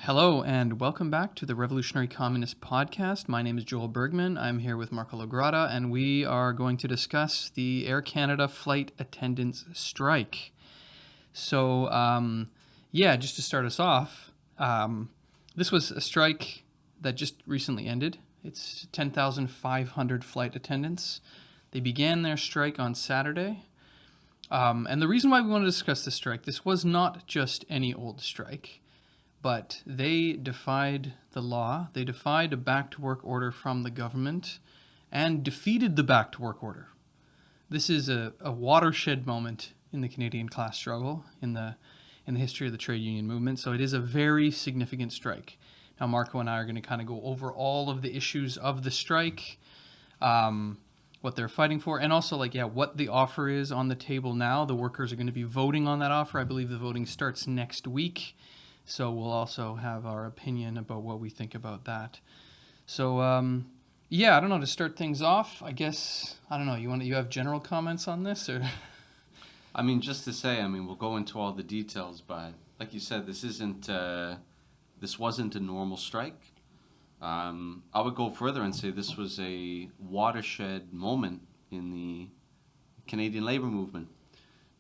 Hello and welcome back to the Revolutionary Communist Podcast. My name is Joel Bergman. I'm here with Marco Grotta, and we are going to discuss the Air Canada flight attendants strike. So, just to start us off, this was a strike that just recently ended. It's 10,500 flight attendants. They began their strike on Saturday. And the reason why we want to discuss this strike, this was not just any old strike. But they defied the law. They defied a back-to-work order from the government and defeated the back-to-work order. This is a watershed moment in the Canadian class struggle, in the history of the trade union movement. So it is a very significant strike. Now, Marco and I are going to kind of go over all of the issues of the strike, what they're fighting for, and also what the offer is on the table now. The workers are going to be voting on that offer. I believe the voting starts next week. So we'll also have our opinion about what we think about that. So, I don't know, to start things off, I guess, I don't know, you have general comments on this? Or? I mean, just to say, we'll go into all the details, but like you said, this wasn't a normal strike. I would go further and say this was a watershed moment in the Canadian labor movement,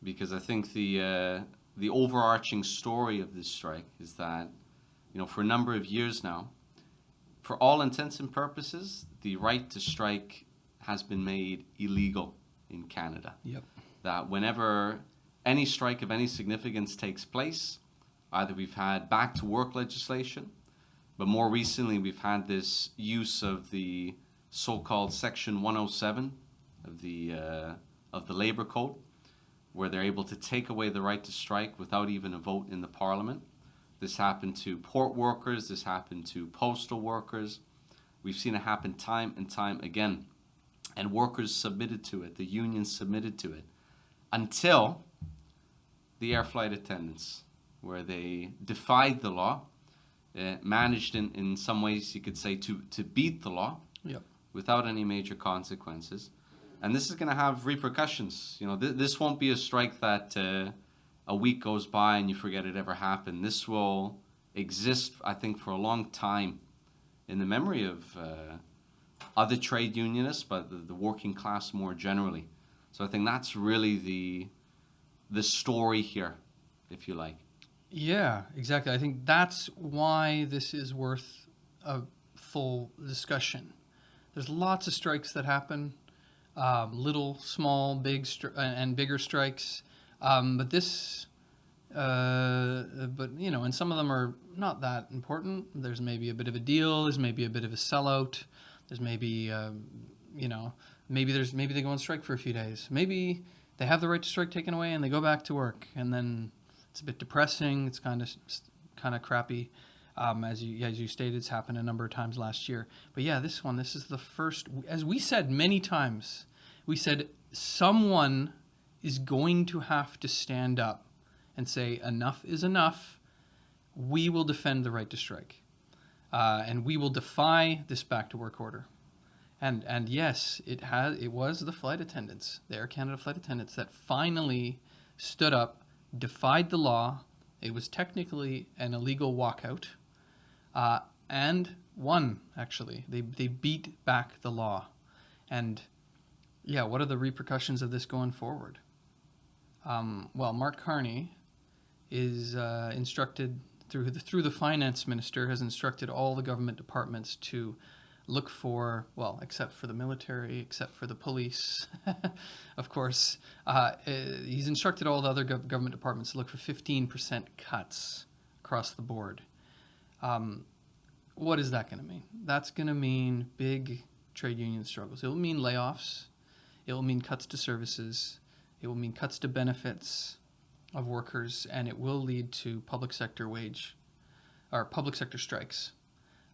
because I think the overarching story of this strike is that, for a number of years now, for all intents and purposes, the right to strike has been made illegal in Canada. Yep. That whenever any strike of any significance takes place, either we've had back-to-work legislation, but more recently we've had this use of the so-called Section 107 of the Labor Code, where they're able to take away the right to strike without even a vote in the Parliament. This happened to port workers, this happened to postal workers. We've seen it happen time and time again. And workers submitted to it, the unions submitted to it, until the air flight attendants, where they defied the law, managed in some ways you could say to beat the law. Yep. Without any major consequences. And this is going to have repercussions. This won't be a strike that a week goes by and you forget it ever happened. This will exist, I think, for a long time in the memory of other trade unionists, but the working class more generally. So I think that's really the story here, if you like. Yeah, exactly. I think that's why this is worth a full discussion. There's lots of strikes that happen. Little, small, big, and bigger strikes, but and some of them are not that important. There's maybe a bit of a deal. There's maybe a bit of a sellout. There's maybe, maybe they go on strike for a few days. Maybe they have the right to strike taken away and they go back to work, and then it's a bit depressing. It's kind of crappy. As you stated, it's happened a number of times last year. But yeah, this is the first, as we said many times, we said someone is going to have to stand up and say enough is enough. We will defend the right to strike. And we will defy this back to work order. And yes, it was the flight attendants, the Air Canada flight attendants, that finally stood up, defied the law. It was technically an illegal walkout. And won, actually. They beat back the law. And, what are the repercussions of this going forward? Mark Carney is instructed, through the finance minister, has instructed all the government departments to look for, except for the military, except for the police, of course, he's instructed all the other government departments to look for 15% cuts across the board. What is that going to mean? That's going to mean big trade union struggles. It will mean layoffs. It will mean cuts to services. It will mean cuts to benefits of workers, and it will lead to public sector strikes,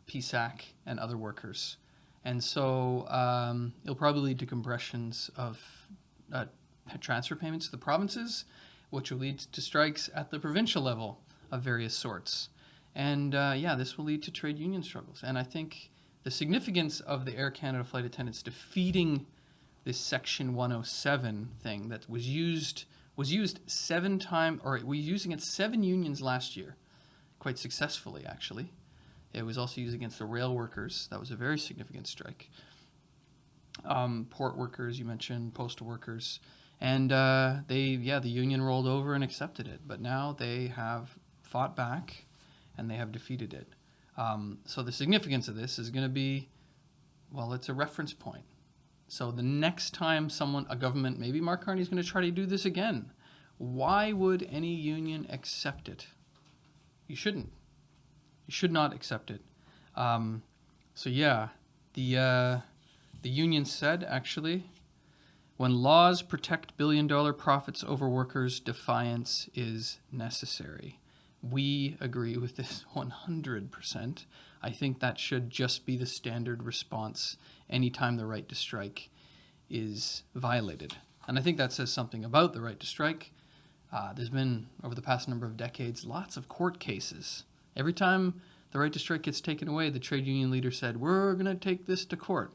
PSAC and other workers. And so it'll probably lead to compressions of transfer payments to the provinces, which will lead to strikes at the provincial level of various sorts. And this will lead to trade union struggles. And I think the significance of the Air Canada flight attendants defeating this Section 107 thing that was used 7 times, or we were using it 7 unions last year, quite successfully, actually. It was also used against the rail workers. That was a very significant strike. Port workers, you mentioned, postal workers. And the union rolled over and accepted it. But now they have fought back and they have defeated it. So the significance of this is going to be, well, it's a reference point. So the next time a government, maybe Mark Carney's going to try to do this again, why would any union accept it? You shouldn't. You should not accept it. The union said, actually, when laws protect billion-dollar profits over workers, defiance is necessary. We agree with this 100%. I think that should just be the standard response anytime the right to strike is violated. And I think that says something about the right to strike. There's been, over the past number of decades, lots of court cases. Every time the right to strike gets taken away, the trade union leader said, we're going to take this to court.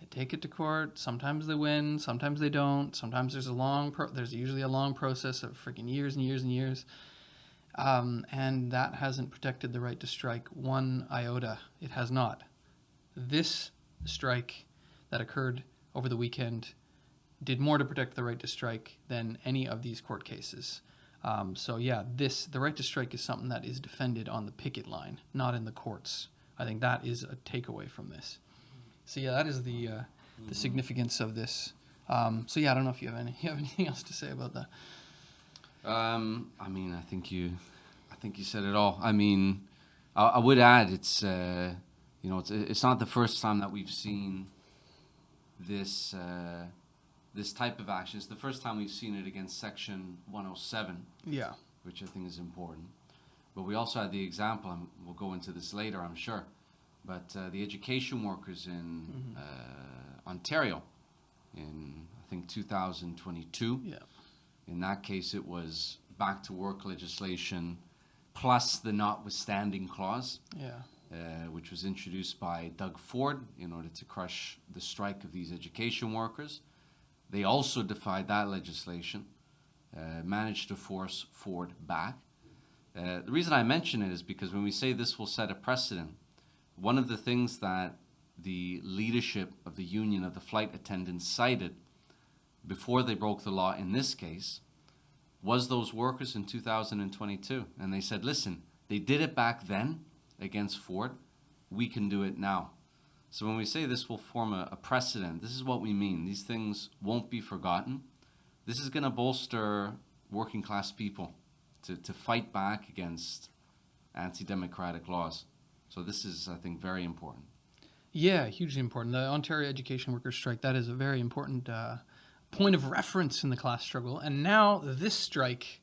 They take it to court. Sometimes they win. Sometimes they don't. Sometimes there's usually a long process of freaking years and years and years. And that hasn't protected the right to strike one iota. It has not. This strike that occurred over the weekend did more to protect the right to strike than any of these court cases. The right to strike is something that is defended on the picket line, not in the courts. I think that is a takeaway from this. So that is the significance of this. I don't know if you have anything else to say about that. I think you said it all. I would add it's not the first time that we've seen this type of action. It's the first time we've seen it against Section 107. Yeah. Which I think is important. But we also had the example, and we'll go into this later, I'm sure. But the education workers in Ontario in, I think, 2022. Yeah. In that case, it was back to work legislation plus the notwithstanding clause, which was introduced by Doug Ford in order to crush the strike of these education workers. They also defied that legislation, managed to force Ford back. The reason I mention it is because when we say this will set a precedent, one of the things that the leadership of the union of the flight attendants cited before they broke the law in this case was those workers in 2022. And they said, listen, they did it back then against Ford. We can do it now. So when we say this will form a precedent, this is what we mean. These things won't be forgotten. This is going to bolster working class people to fight back against anti-democratic laws. So this is, I think, very important. Yeah, hugely important. The Ontario Education Workers Strike, that is a very important point of reference in the class struggle. And now this strike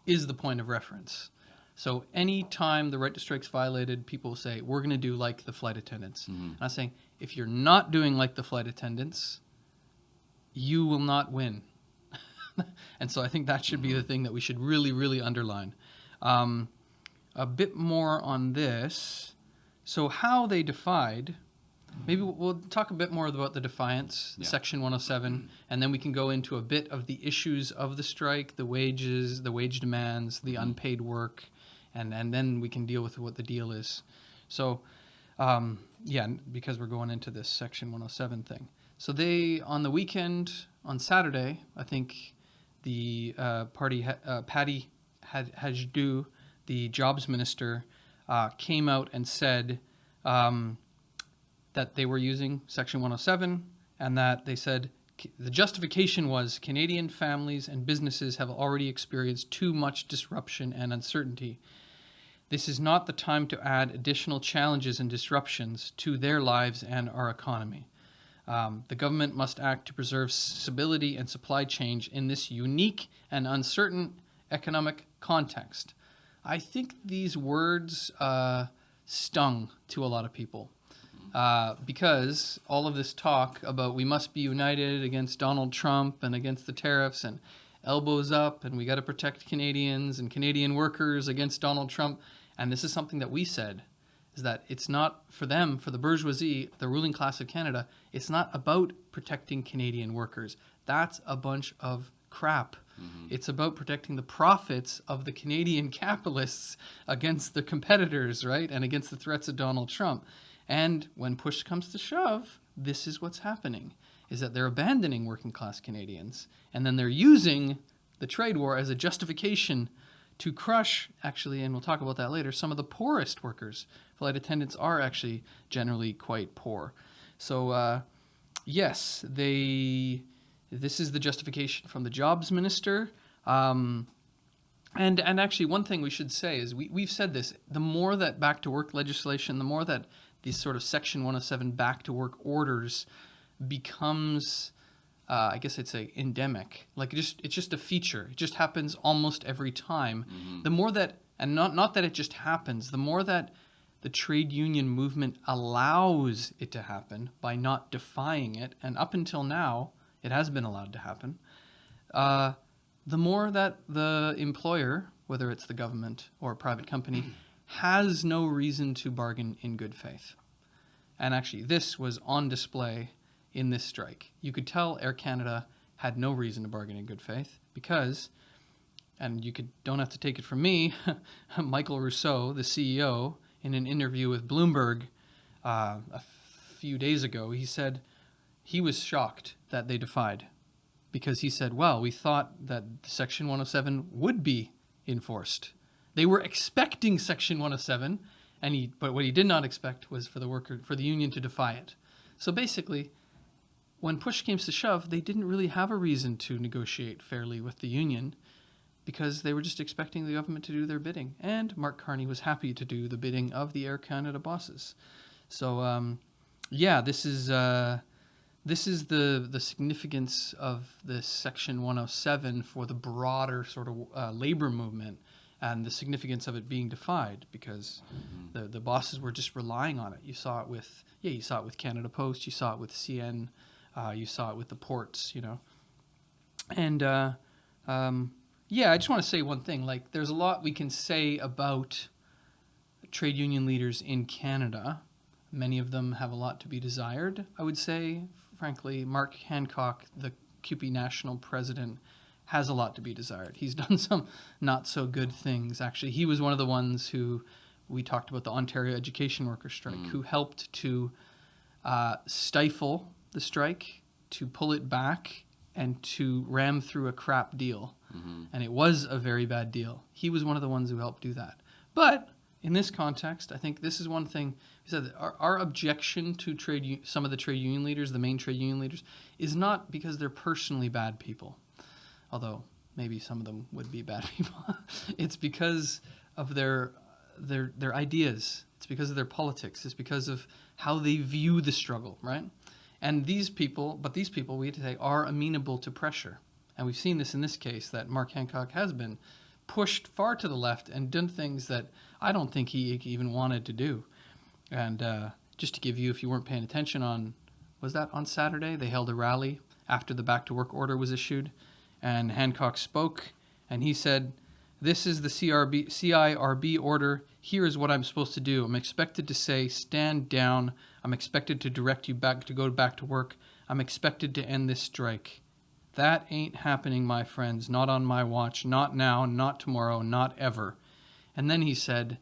is the point of reference. So any time the right to strike is violated, people say, we're going to do like the flight attendants. Mm-hmm. And I'm saying, if you're not doing like the flight attendants, you will not win. And so I think that should be the thing that we should really, really underline. A bit more on this. So how they defied, maybe we'll talk a bit more about the defiance, Section 107, and then we can go into a bit of the issues of the strike, the wages, the wage demands, the unpaid work, and then we can deal with what the deal is. So, because we're going into this Section 107 thing. So they, on the weekend, on Saturday, I think the Patty Hajdu, the jobs minister, came out and said that they were using Section 107, and that they said the justification was Canadian families and businesses have already experienced too much disruption and uncertainty. This is not the time to add additional challenges and disruptions to their lives and our economy. The government must act to preserve stability and supply chain in this unique and uncertain economic context. I think these words stung to a lot of people because all of this talk about we must be united against Donald Trump and against the tariffs and elbows up and we got to protect Canadians and Canadian workers against Donald Trump. And this is something that we said, is that it's not for them, for the bourgeoisie, the ruling class of Canada, it's not about protecting Canadian workers. That's a bunch of crap. It's about protecting the profits of the Canadian capitalists against the competitors, right? And against the threats of Donald Trump. And when push comes to shove, this is what's happening, is that they're abandoning working class Canadians. And then they're using the trade war as a justification to crush, actually, and we'll talk about that later, some of the poorest workers. Flight attendants are actually generally quite poor. So, yes, this is the justification from the jobs minister. And actually, one thing we should say is we've said this, the more that back to work legislation, the more that these sort of Section 107 back to work orders becomes, I guess I'd say, endemic. Like it's just a feature. It just happens almost every time. The more that, and not that it just happens, the more that the trade union movement allows it to happen by not defying it, and up until now, it has been allowed to happen, the more that the employer, whether it's the government or a private company, has no reason to bargain in good faith. And actually, this was on display in this strike. You could tell Air Canada had no reason to bargain in good faith because, and don't have to take it from me, Michael Rousseau, the CEO, in an interview with Bloomberg a few days ago, he said he was shocked that they defied because he said, well, we thought that Section 107 would be enforced. They were expecting Section 107, but what he did not expect was for the union to defy it. So basically, when push came to shove, they didn't really have a reason to negotiate fairly with the union because they were just expecting the government to do their bidding. And Mark Carney was happy to do the bidding of the Air Canada bosses. So, this is the significance of this Section 107 for the broader sort of labor movement and the significance of it being defied because the bosses were just relying on it. You saw it with Canada Post, you saw it with CN, you saw it with the ports, And I just want to say one thing. Like, there's a lot we can say about trade union leaders in Canada. Many of them have a lot to be desired, I would say. Frankly, Mark Hancock, the CUPE national president, has a lot to be desired. He's done some not so good things. Actually, he was one of the ones who, we talked about the Ontario education workers strike, who helped to stifle the strike, to pull it back, and to ram through a crap deal. And it was a very bad deal. He was one of the ones who helped do that. But in this context, I think this is one thing. He said that our objection to some of the trade union leaders, the main trade union leaders, is not because they're personally bad people, although maybe some of them would be bad people. It's because of their ideas. It's because of their politics. It's because of how they view the struggle, right? And these people, we have to say, are amenable to pressure. And we've seen this in this case, that Mark Hancock has been pushed far to the left and done things that I don't think he even wanted to do. And just to give you, if you weren't paying attention was that on Saturday? They held a rally after the back-to-work order was issued. And Hancock spoke, and he said, "This is the CIRB order. Here is what I'm supposed to do. I'm expected to say, stand down. I'm expected to direct you back to go back to work. I'm expected to end this strike. That ain't happening, my friends. Not on my watch. Not now. Not tomorrow. Not ever." And then he said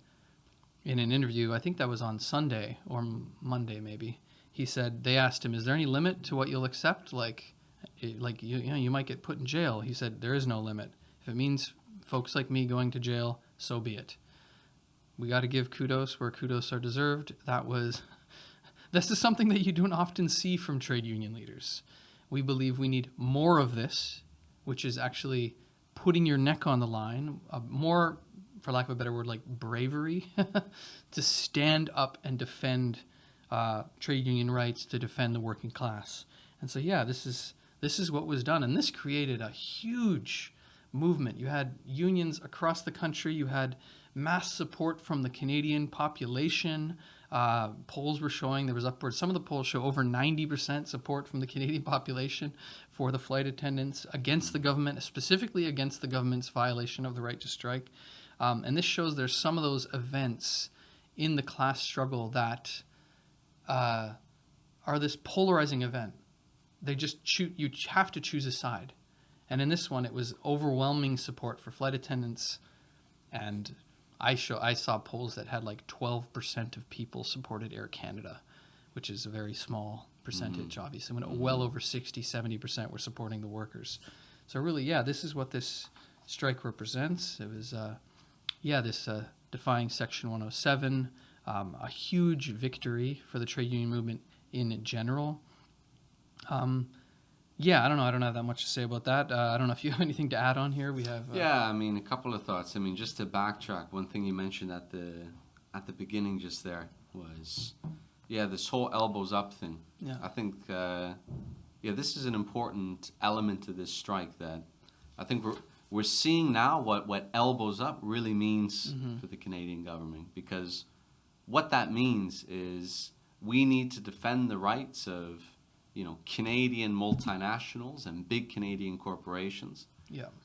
in an interview, I think that was on Sunday or Monday maybe, he said, they asked him, is there any limit to what you'll accept? Like you might get put in jail. He said, there is no limit. If it means folks like me going to jail, so be it. We got to give kudos where kudos are deserved. This is something that you don't often see from trade union leaders. We believe we need more of this, which is actually putting your neck on the line, more, for lack of a better word, like bravery, to stand up and defend trade union rights, to defend the working class. And so, this is what was done. And this created a huge movement. You had unions across the country. You had mass support from the Canadian population. Polls were showing some of the polls show over 90% support from the Canadian population for the flight attendants against the government, specifically against the government's violation of the right to strike. And this shows there's some of those events in the class struggle that are this polarizing event. You have to choose a side. And in this one, it was overwhelming support for flight attendants. And I saw polls that had like 12% of people supported Air Canada, which is a very small percentage, obviously. When well over 60, 70% were supporting the workers. So really, yeah, this is what this strike represents. It was, this defying Section 107, a huge victory for the trade union movement in general. I don't know. I don't have that much to say about that. I don't know if you have anything to add on here. We have. Yeah, I mean, a couple of thoughts. I mean, just to backtrack, one thing you mentioned at the beginning just there was, this whole elbows up thing. Yeah. I think, this is an important element to this strike that I think we're seeing now what elbows up really means for the Canadian government, because what that means is we need to defend the rights of Canadian multinationals and big Canadian corporations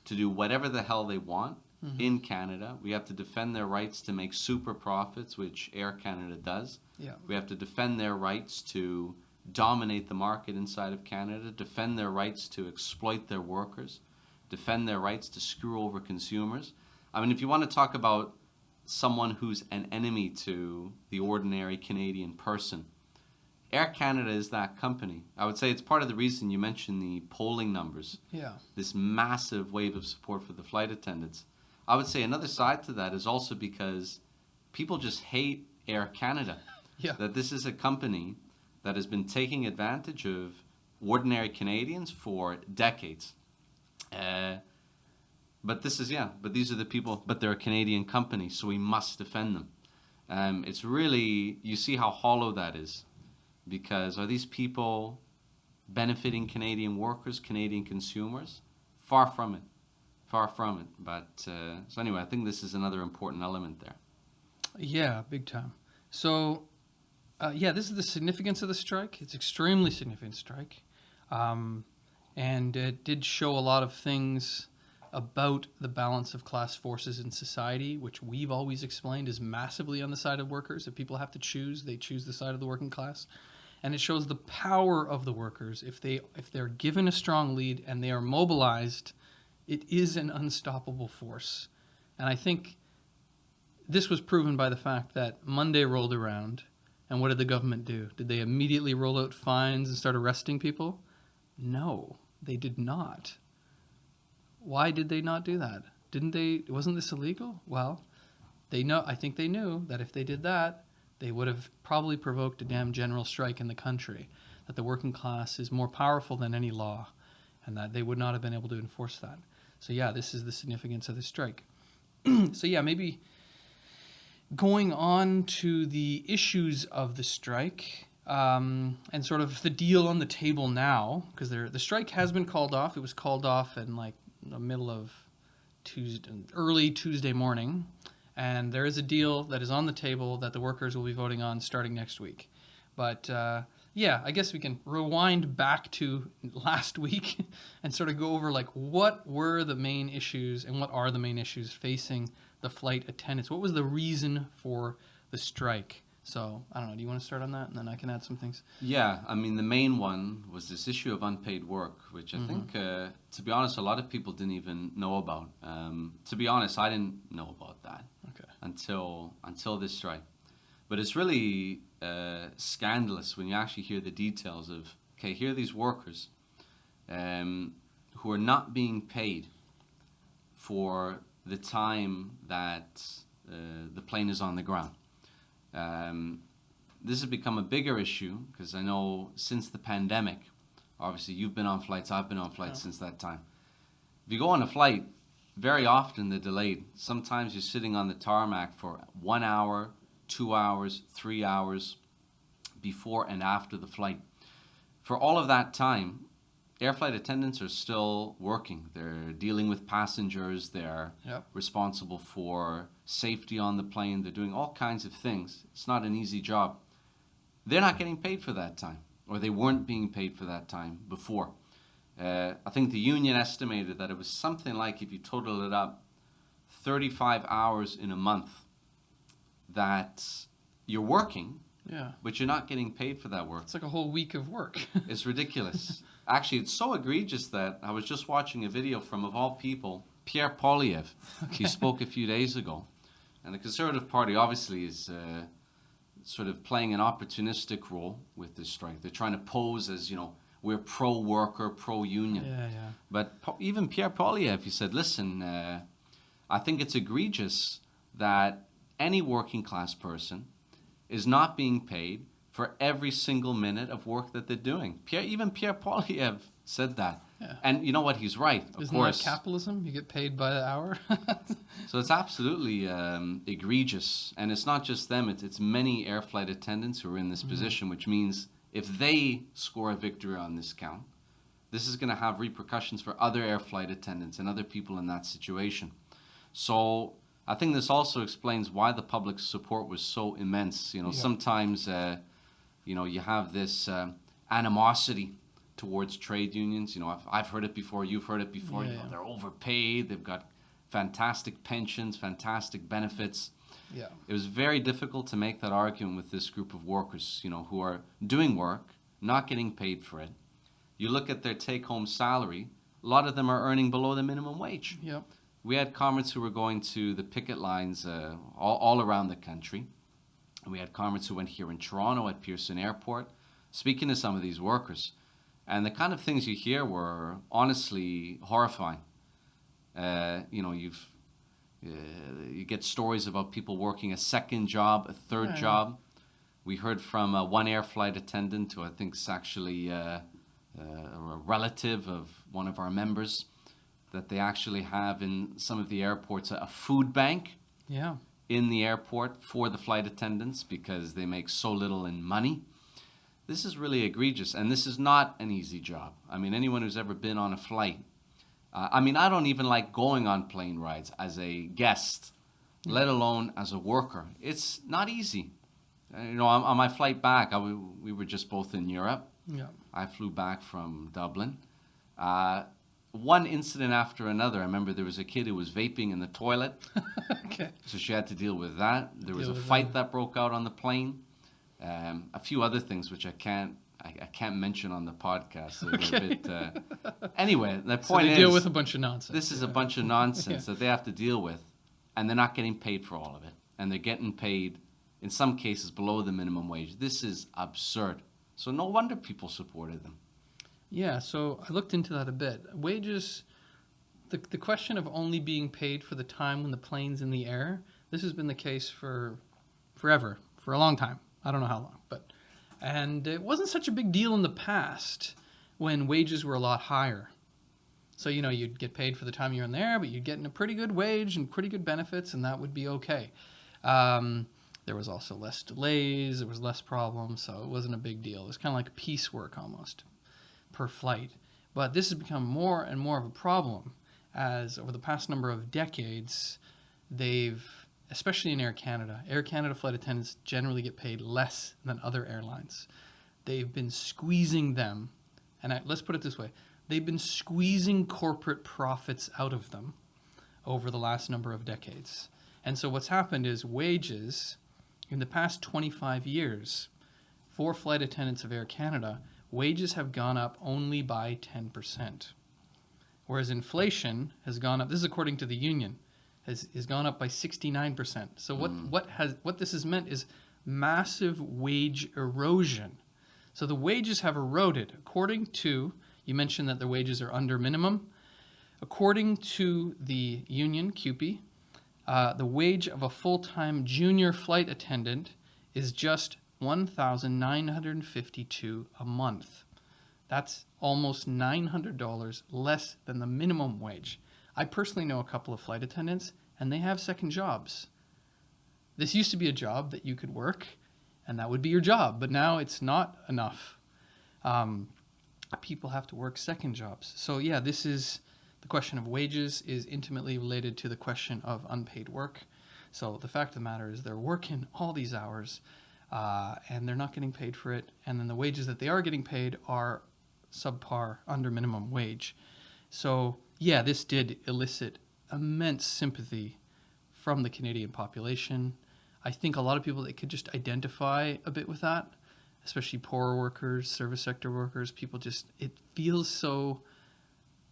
to do whatever the hell they want in Canada. We have to defend their rights to make super profits, which Air Canada does. Yeah. We have to defend their rights to dominate the market inside of Canada, defend their rights to exploit their workers, defend their rights to screw over consumers. I mean, if you want to talk about someone who's an enemy to the ordinary Canadian person, Air Canada is that company. I would say it's part of the reason you mentioned the polling numbers. Yeah. This massive wave of support for the flight attendants. I would say another side to that is also because people just hate Air Canada. Yeah. That this is a company that has been taking advantage of ordinary Canadians for decades. But these are the people, but they're a Canadian company, so we must defend them. It's really, you see how hollow that is. Because are these people benefiting Canadian workers, Canadian consumers? Far from it. Far from it. But, so anyway, I think this is another important element there. Yeah, big time. So, this is the significance of the strike. It's extremely significant strike. And it did show a lot of things about the balance of class forces in society, which we've always explained is massively on the side of workers. If people have to choose, they choose the side of the working class. And it shows the power of the workers. If they're given a strong lead and they are mobilized, it is an unstoppable force. And I think this was proven by the fact that Monday rolled around, and what did the government do? Did they immediately roll out fines and start arresting people? No, they did not. Why did they not do that? Wasn't this illegal? Well, I think they knew that if they did that, they would have probably provoked a damn general strike in the country, that the working class is more powerful than any law, and that they would not have been able to enforce that. So this is the significance of the strike. So maybe going on to the issues of the strike, and sort of the deal on the table now, because the strike has been called off. It was called off in the middle of early Tuesday morning. And there is a deal that is on the table that the workers will be voting on starting next week. But I guess we can rewind back to last week and sort of go over what were the main issues and what are the main issues facing the flight attendants. What was the reason for the strike? So, I don't know, do you want to start on that? And then I can add some things. Yeah, I mean, the main one was this issue of unpaid work, which I think, to be honest, a lot of people didn't even know about. To be honest, I didn't know about that until this strike. But it's really scandalous when you actually hear the details of, here are these workers who are not being paid for the time that the plane is on the ground. This has become a bigger issue because I know since the pandemic, obviously you've been on flights, I've been on flights since that time. If you go on a flight, very often they're delayed. Sometimes you're sitting on the tarmac for 1 hour, 2 hours, 3 hours before and after the flight. For all of that time, air flight attendants are still working. They're dealing with passengers. They're responsible for safety on the plane. They're doing all kinds of things. It's not an easy job. They're not getting paid for that time, or they weren't being paid for that time before. I think the union estimated that it was something like, if you total it up, 35 hours in a month that you're working Yeah. but you're not getting paid for that work. It's like a whole week of work. It's ridiculous. Actually, it's so egregious that I was just watching a video from, of all people, Pierre Poilievre. He spoke a few days ago. And the Conservative Party obviously is sort of playing an opportunistic role with this strike. They're trying to pose as, we're pro-worker, pro-union. Yeah, yeah. But even Pierre Poilievre, he said, listen, I think it's egregious that any working class person is not being paid for every single minute of work that they're doing. Even Pierre Poilievre said that. Yeah. And you know what? He's right, of Isn't course. that capitalism? You get paid by the hour? So it's absolutely egregious. And it's not just them. It's many air flight attendants who are in this position, which means if they score a victory on this count, this is going to have repercussions for other air flight attendants and other people in that situation. So I think this also explains why the public support was so immense. Sometimes, you have this animosity towards trade unions. I've heard it before. You've heard it before. Yeah. They're overpaid. They've got fantastic pensions, fantastic benefits. Yeah. It was very difficult to make that argument with this group of workers, who are doing work, not getting paid for it. You look at their take-home salary, a lot of them are earning below the minimum wage. Yep. We had comrades who were going to the picket lines all around the country. And we had comrades who went here in Toronto at Pearson Airport, speaking to some of these workers. And the kind of things you hear were honestly horrifying. You get stories about people working a second job, a third job. We heard from one air flight attendant who I think is actually a relative of one of our members, that they actually have in some of the airports a food bank in the airport for the flight attendants because they make so little in money. This is really egregious, and this is not an easy job. I mean, anyone who's ever been on a flight, I don't even like going on plane rides as a guest, let alone as a worker. It's not easy. On my flight back, we were just both in Europe. Yeah. I flew back from Dublin. One incident after another. I remember there was a kid who was vaping in the toilet. Okay. So she had to deal with that. There was a fight that broke out on the plane. A few other things which I can't mention on the podcast. They're a bit, anyway, the point is, deal with a bunch of nonsense. This is a bunch of nonsense that they have to deal with, and they're not getting paid for all of it. And they're getting paid, in some cases, below the minimum wage. This is absurd. So no wonder people supported them. Yeah, so I looked into that a bit. Wages, the question of only being paid for the time when the plane's in the air, this has been the case for forever, for a long time. I don't know how long, and it wasn't such a big deal in the past when wages were a lot higher. So, you'd get paid for the time you're in there, but you'd get in a pretty good wage and pretty good benefits, and that would be okay. There was also less delays, there was less problems, so it wasn't a big deal. It was kind of like piecework almost per flight. But this has become more and more of a problem as over the past number of decades, especially in Air Canada flight attendants generally get paid less than other airlines. They've been squeezing them, and let's put it this way, they've been squeezing corporate profits out of them over the last number of decades. And so what's happened is wages in the past 25 years for flight attendants of Air Canada, wages have gone up only by 10%. Whereas inflation has gone up, this is according to the union, has gone up by 69%. So what this has meant is massive wage erosion. So the wages have eroded. According to, you mentioned that the wages are under minimum. According to the union, CUPE, the wage of a full-time junior flight attendant is just $1,952 a month. That's almost $900 less than the minimum wage. I personally know a couple of flight attendants, and they have second jobs. This used to be a job that you could work, and that would be your job, but now it's not enough. People have to work second jobs. So yeah, this is the question of wages is intimately related to the question of unpaid work. So the fact of the matter is they're working all these hours, and they're not getting paid for it, and then the wages that they are getting paid are subpar, under minimum wage. So yeah, this did elicit immense sympathy from the Canadian population. I think a lot of people, they could just identify a bit with that, especially poor workers, service sector workers. People just, it feels so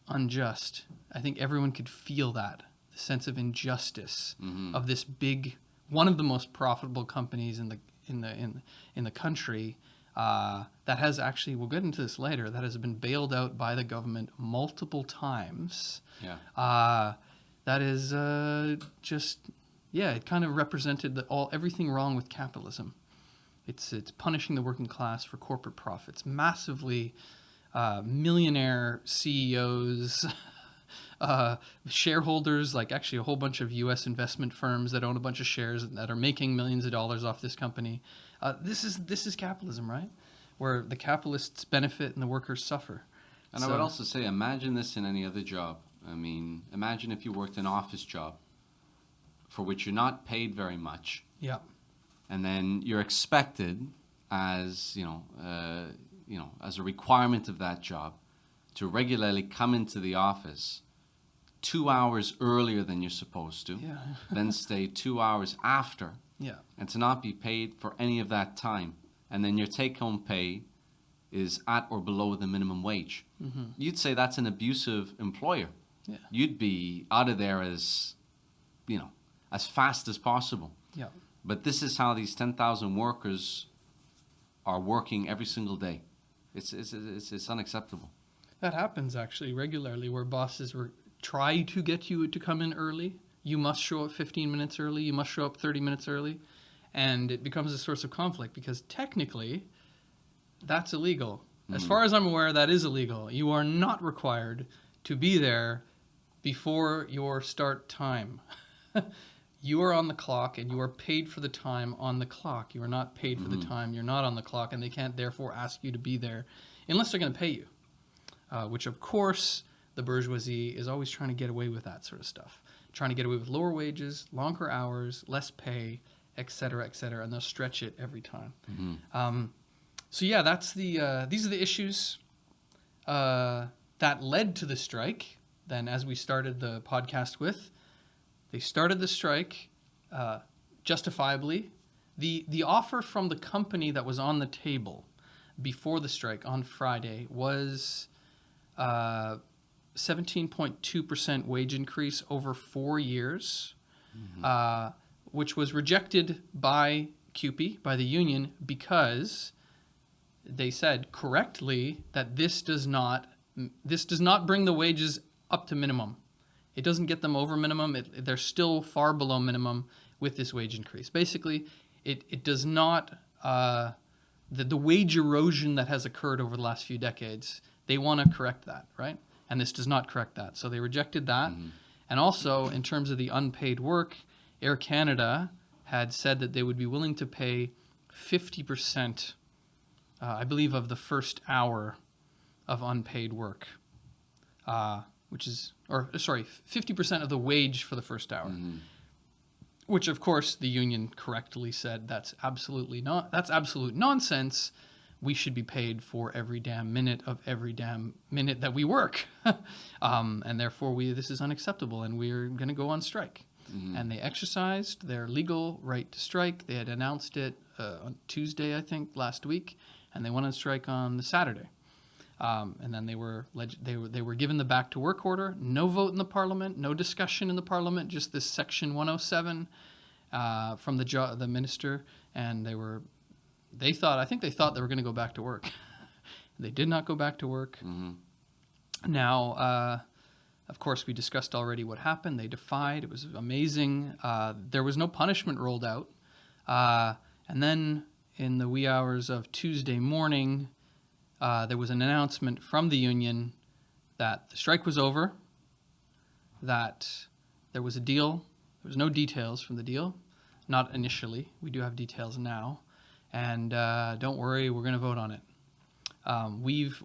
unjust. I think everyone could feel that, the sense of injustice of this big, one of the most profitable companies in the country, that has actually, we'll get into this later, that has been bailed out by the government multiple times. Yeah. That is just, yeah, it kind of represented everything wrong with capitalism. It's punishing the working class for corporate profits. Massively millionaire CEOs, shareholders, like actually a whole bunch of U.S. investment firms that own a bunch of shares that are making millions of dollars off this company. This is capitalism, right? Where the capitalists benefit and the workers suffer. And I would also say, imagine this in any other job. I mean, imagine if you worked an office job for which you're not paid very much. Yeah. And then you're expected, as as a requirement of that job, to regularly come into the office 2 hours earlier than you're supposed to, Yeah. then stay 2 hours after, Yeah. and to not be paid for any of that time. And then your take-home pay is at or below the minimum wage. You'd say that's an abusive employer. Yeah. You'd be out of there as fast as possible. Yeah. But this is how these 10,000 workers are working every single day. It's unacceptable. That happens actually regularly, where bosses try to get you to come in early. You must show up 15 minutes early. You must show up 30 minutes early. And it becomes a source of conflict because technically that's illegal. As far as I'm aware, that is illegal. You are not required to be there before your start time. You are on the clock and you are paid for the time on the clock. You are not paid for the time you're not on the clock, and they can't therefore ask you to be there unless they're going to pay you, which of course the bourgeoisie is always trying to get away with that sort of stuff, trying to get away with lower wages, longer hours, less pay, etc., and they'll stretch it every time. So yeah, that's these are the issues that led to the strike. Then, as we started the podcast with, they started the strike justifiably. The offer from the company that was on the table before the strike on Friday was 17.2% wage increase over 4 years, which was rejected by CUPE, by the union, because they said correctly that this does not bring the wages up to minimum. It doesn't get them over minimum. They're still far below minimum with this wage increase. Basically, it does not, the wage erosion that has occurred over the last few decades, they want to correct that, right? And this does not correct that. So they rejected that. And also, in terms of the unpaid work, Air Canada had said that they would be willing to pay 50%, I believe, of the first hour of unpaid work, which is, 50% of the wage for the first hour, which of course the union correctly said that's absolute nonsense. We should be paid for every damn minute that we work, and therefore this is unacceptable, and we're going to go on strike. And they exercised their legal right to strike. They had announced it on Tuesday, I think, last week, and they went on strike on the Saturday. And then they were given the back to work order. No vote in the parliament, no discussion in the parliament, just this section 107 from the minister, and they thought they were going to go back to work. They did not go back to work. Now, of course, we discussed already what happened. They defied. It was amazing. There was no punishment rolled out. And then in the wee hours of Tuesday morning, there was an announcement from the union that the strike was over, that there was a deal. There was no details from the deal, not initially. We do have details now. And don't worry, we're going to vote on it. We've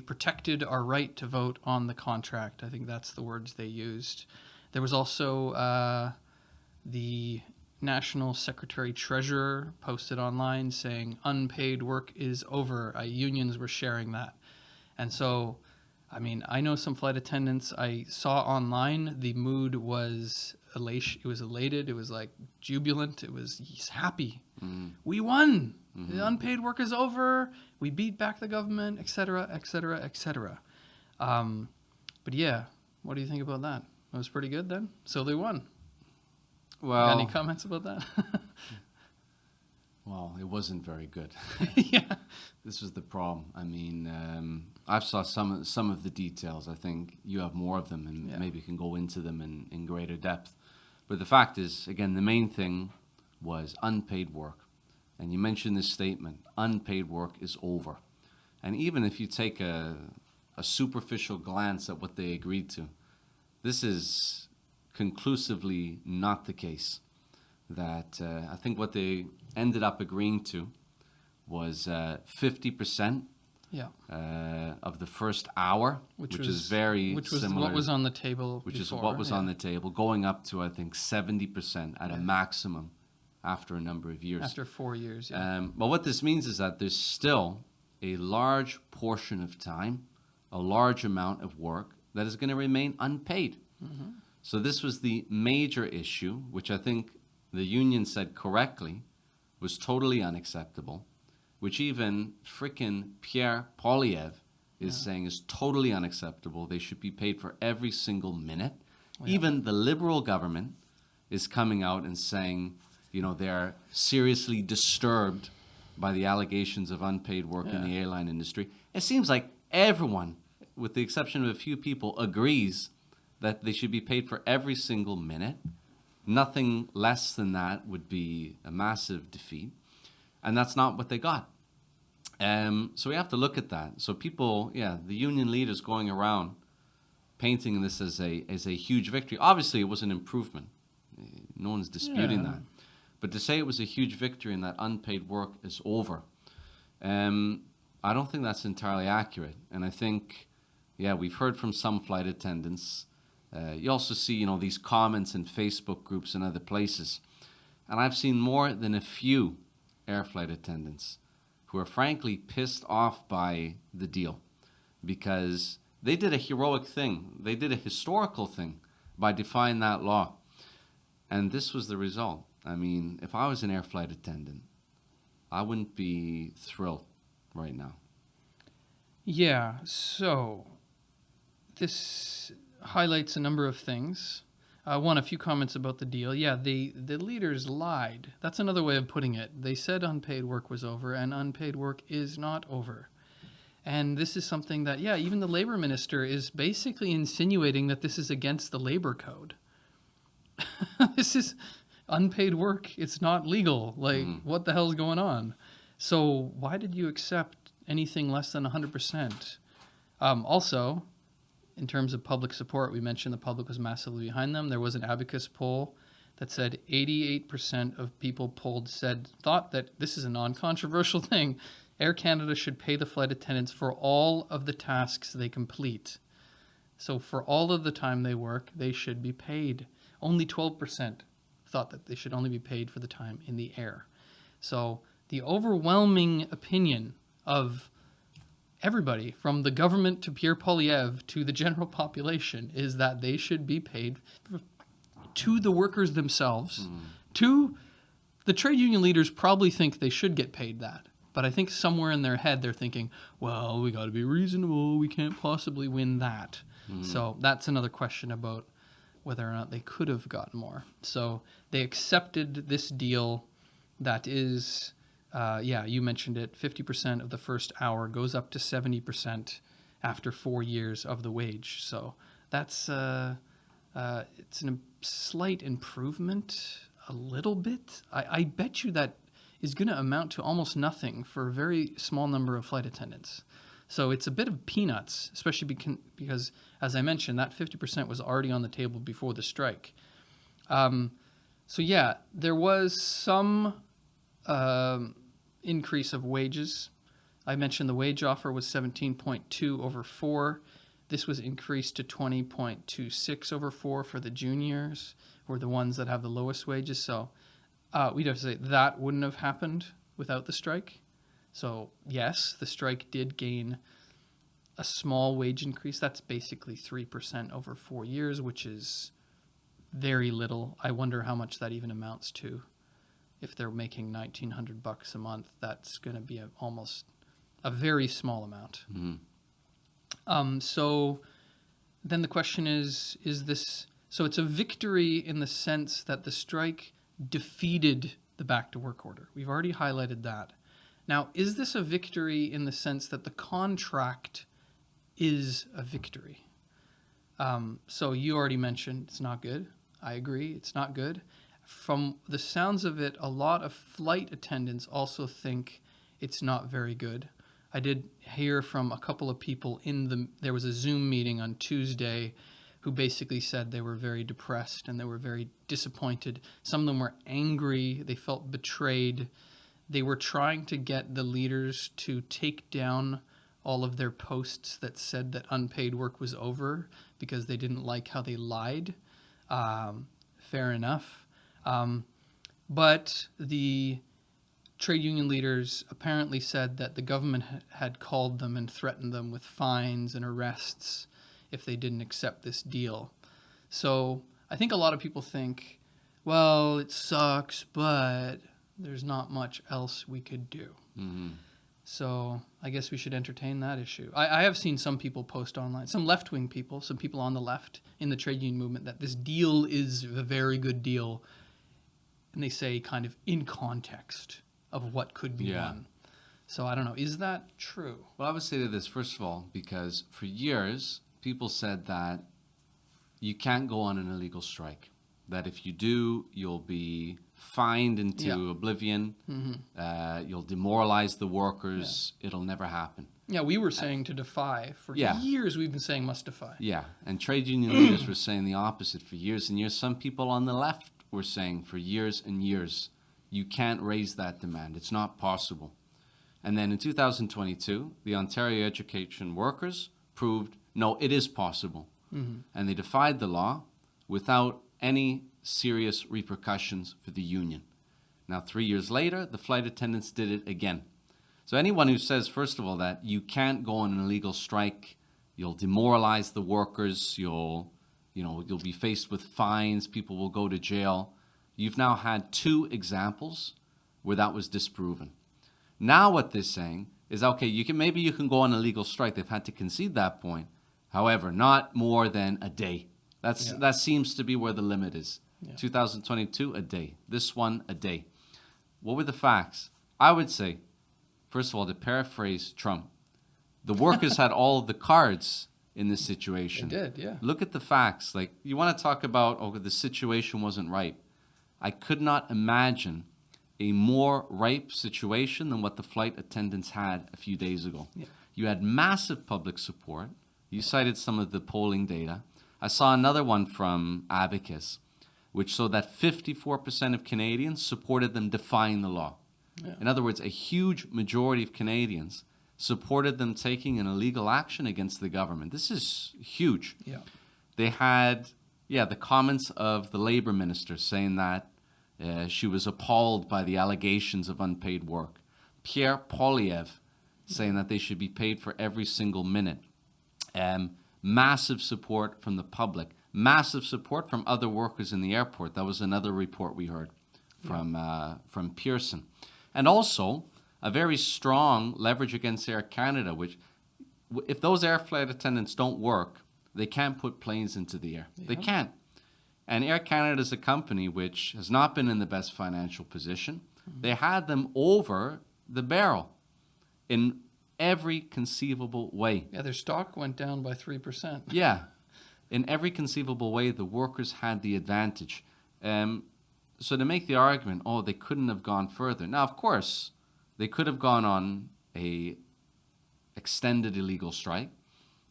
protected our right to vote on the contract. I think that's the words they used. There was also the National Secretary Treasurer posted online saying unpaid work is over. Unions were sharing that. And so, I mean, I know some flight attendants. I saw online the mood was elation. It was elated. It was like jubilant. He's happy. We won. The unpaid work is over. We beat back the government, etc., etc., etc. But yeah, what do you think about that? It was pretty good then. So they won. Well, Got any comments about that? Well, it wasn't very good. Yeah. This was the problem. I mean, I've saw some of the details. I think you have more of them, and maybe you can go into them in greater depth. But the fact is, again, the main thing was unpaid work. And you mentioned this statement, unpaid work is over. And even if you take a superficial glance at what they agreed to, this is conclusively not the case. That I think what they ended up agreeing to was 50% of the first hour, which is very similar. What was on the table Which before, is what was on the table, going up to, I think, 70% at a maximum after a number of years. After 4 years, yeah. But what this means is that there's still a large portion of time, a large amount of work that is going to remain unpaid. Mm-hmm. So this was the major issue, which I think the union said correctly was totally unacceptable, which even frickin' Pierre Poilievre is saying is totally unacceptable. They should be paid for every single minute. Yeah. Even the Liberal government is coming out and saying, you know, they're seriously disturbed by the allegations of unpaid work in the airline industry. It seems like everyone, with the exception of a few people, agrees that they should be paid for every single minute. Nothing less than that would be a massive defeat. And that's not what they got. So we have to look at that. So people, the union leaders going around painting this as a huge victory. Obviously, it was an improvement. No one's disputing that. But to say it was a huge victory and that unpaid work is over, I don't think that's entirely accurate. And I think, we've heard from some flight attendants. You also see, these comments in Facebook groups and other places. And I've seen more than a few air flight attendants who are frankly pissed off by the deal because they did a heroic thing. They did a historical thing by defying that law. And this was the result. I mean, if I was an air flight attendant, I wouldn't be thrilled right now. Yeah, so this highlights a number of things. A few comments about the deal. Yeah, the leaders lied. That's another way of putting it. They said unpaid work was over, and unpaid work is not over. And this is something that, even the labor minister is basically insinuating that this is against the labor code. This is unpaid work. It's not legal. What the hell's going on? So why did you accept anything less than 100%? Also, in terms of public support, we mentioned the public was massively behind them. There was an Abacus poll that said 88% of people polled thought that this is a non-controversial thing. Air Canada should pay the flight attendants for all of the tasks they complete. So for all of the time they work, they should be paid. Only 12% thought that they should only be paid for the time in the air. So the overwhelming opinion of everybody, from the government to Pierre Poilievre to the general population, is that they should be paid to the workers themselves. To the trade union leaders probably think they should get paid that. But I think somewhere in their head they're thinking, well, we got to be reasonable. We can't possibly win that. So that's another question about whether or not they could have gotten more. So they accepted this deal that is, you mentioned it, 50% of the first hour goes up to 70% after 4 years of the wage. So that's, it's a slight improvement, a little bit. I bet you that is going to amount to almost nothing for a very small number of flight attendants. So it's a bit of peanuts, especially because, as I mentioned, that 50% was already on the table before the strike. There was some increase of wages. I mentioned the wage offer was 17.2 over 4. This was increased to 20.26 over 4 for the juniors, or the ones that have the lowest wages. So we'd have to say that wouldn't have happened without the strike. So yes, the strike did gain a small wage increase. That's basically 3% over 4 years, which is very little. I wonder how much that even amounts to. If they're making $1,900 a month, that's going to be almost a very small amount. So then the question is this, so it's a victory in the sense that the strike defeated the back to work order. We've already highlighted that. Now, is this a victory in the sense that the contract is a victory? So you already mentioned it's not good. I agree, it's not good. From the sounds of it, a lot of flight attendants also think it's not very good. I did hear from a couple of people there was a Zoom meeting on Tuesday who basically said they were very depressed and they were very disappointed. Some of them were angry, they felt betrayed. They were trying to get the leaders to take down all of their posts that said that unpaid work was over because they didn't like how they lied. Fair enough. But the trade union leaders apparently said that the government had called them and threatened them with fines and arrests if they didn't accept this deal. So I think a lot of people think, well, it sucks, but there's not much else we could do. So I guess we should entertain that issue. I have seen some people post online, some left-wing people, some people on the left in the trade union movement, that this deal is a very good deal. And they say kind of in context of what could be done. So I don't know. Is that true? Well, I would say to this, first of all, because for years, people said that you can't go on an illegal strike. That if you do, you'll be fined into oblivion. You'll demoralize the workers. It'll never happen. Yeah, we were saying to defy. For years we've been saying must defy. Yeah, and trade union leaders were saying the opposite for years and years. Some people on the left were saying for years and years, you can't raise that demand. It's not possible. And then in 2022, the Ontario education workers proved, no, it is possible. And they defied the law without any serious repercussions for the union. Now, 3 years later, the flight attendants did it again. So anyone who says, first of all, that you can't go on an illegal strike, you'll demoralize the workers, you'll be faced with fines, people will go to jail. You've now had 2 examples where that was disproven. Now what they're saying is, okay, maybe you can go on a legal strike. They've had to concede that point. However, not more than a day. That seems to be where the limit is. 2022, a day. This one, a day. What were the facts? I would say, first of all, to paraphrase Trump, the workers had all of the cards in this situation. They did, yeah. Look at the facts. Like, you want to talk about, the situation wasn't right. I could not imagine a more ripe situation than what the flight attendants had a few days ago. Yeah. You had massive public support. You cited some of the polling data. I saw another one from Abacus, which showed that 54% of Canadians supported them defying the law. Yeah. In other words, a huge majority of Canadians supported them taking an illegal action against the government. This is huge. Yeah. They had, the comments of the labor minister saying that she was appalled by the allegations of unpaid work. Pierre Poilievre saying that they should be paid for every single minute. Massive support from the public. Massive support from other workers in the airport. That was another report we heard from Pearson. And also, a very strong leverage against Air Canada, which, if those air flight attendants don't work, they can't put planes into the air. Yeah. They can't. And Air Canada is a company which has not been in the best financial position. They had them over the barrel in every conceivable way. Yeah, their stock went down by 3%. Yeah. In every conceivable way, the workers had the advantage. So to make the argument, they couldn't have gone further. Now, of course, they could have gone on a extended illegal strike.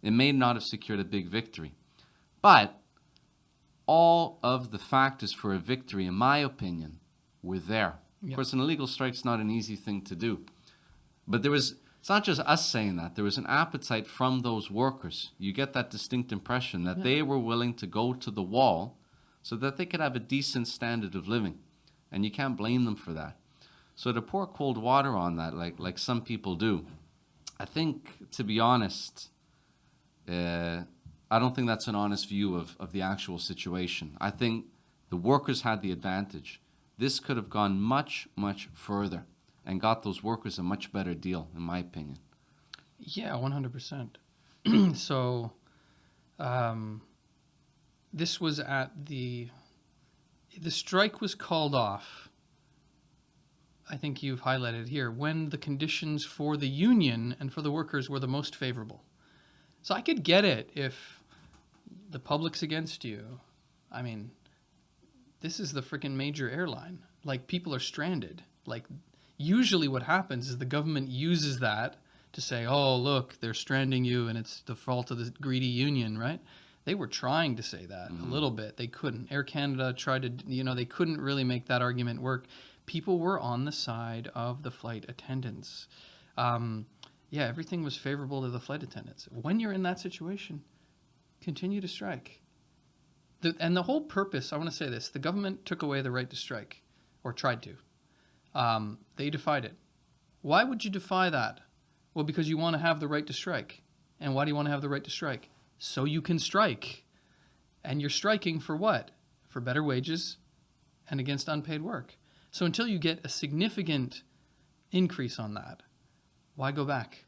It may not have secured a big victory. But all of the factors for a victory, in my opinion, were there. Yep. Of course, an illegal strike's not an easy thing to do. But it's not just us saying that. There was an appetite from those workers. You get that distinct impression that they were willing to go to the wall so that they could have a decent standard of living. And you can't blame them for that. So to pour cold water on that, like some people do, I think, to be honest, I don't think that's an honest view of the actual situation. I think The workers had the advantage. This could have gone much, much further and got those workers a much better deal, in my opinion. Yeah, 100%. So, this was at the strike was called off. I think you've highlighted here when the conditions for the union and for the workers were the most favorable. So I could get it if the public's against you. I mean, this is the freaking major airline. Like, people are stranded. Like, usually what happens is the government uses that to say, oh, look, they're stranding you and it's the fault of the greedy union, right? They were trying to say that a little bit. They couldn't. Air Canada tried to, they couldn't really make that argument work. People were on the side of the flight attendants. Yeah, everything was favorable to the flight attendants. When you're in that situation, continue to strike. And the whole purpose, I want to say this, the government took away the right to strike, or tried to. They defied it. Why would you defy that? Well, because you want to have the right to strike. And why do you want to have the right to strike? So you can strike. And you're striking for what? For better wages and against unpaid work. So until you get a significant increase on that, why go back?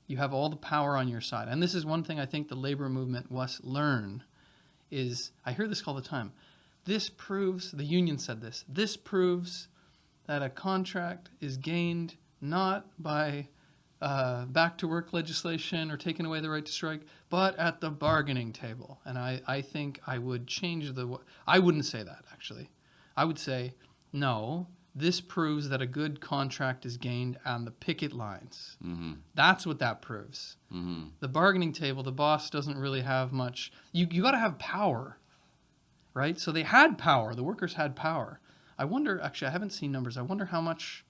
You have all the power on your side. And this is one thing I think the labor movement must learn is, I hear this all the time, this proves, the union said this proves that a contract is gained not by back to work legislation or taking away the right to strike, but at the bargaining table. And I think I would change I wouldn't say that, actually. I would say, no, this proves that a good contract is gained on the picket lines. Mm-hmm. That's what that proves. Mm-hmm. The bargaining table, the boss doesn't really have much. You got to have power, right? So they had power. The workers had power. I wonder, actually, I haven't seen numbers. I wonder how much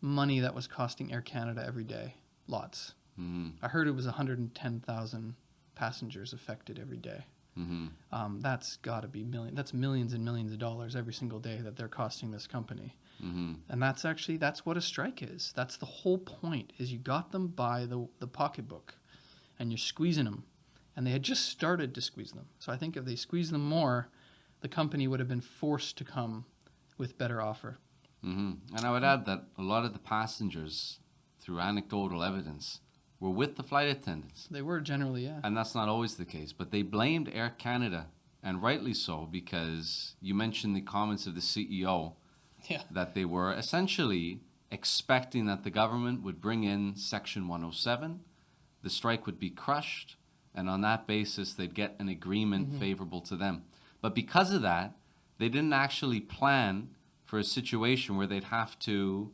money that was costing Air Canada every day. Lots. Mm-hmm. I heard it was 110,000 passengers affected every day. Mm-hmm. That's got to be that's millions and millions of dollars every single day that they're costing this company. Mm-hmm. And that's what a strike is. That's the whole point, is you got them by the pocketbook and you're squeezing them. And they had just started to squeeze them. So I think if they squeezed them more, the company would have been forced to come with better offer. Mm-hmm. And I would add that a lot of the passengers, through anecdotal evidence, were with the flight attendants. They were generally, yeah. And that's not always the case. But they blamed Air Canada, and rightly so, because you mentioned the comments of the CEO, that they were essentially expecting that the government would bring in Section 107, the strike would be crushed, and on that basis they'd get an agreement favorable to them. But because of that, they didn't actually plan for a situation where they'd have to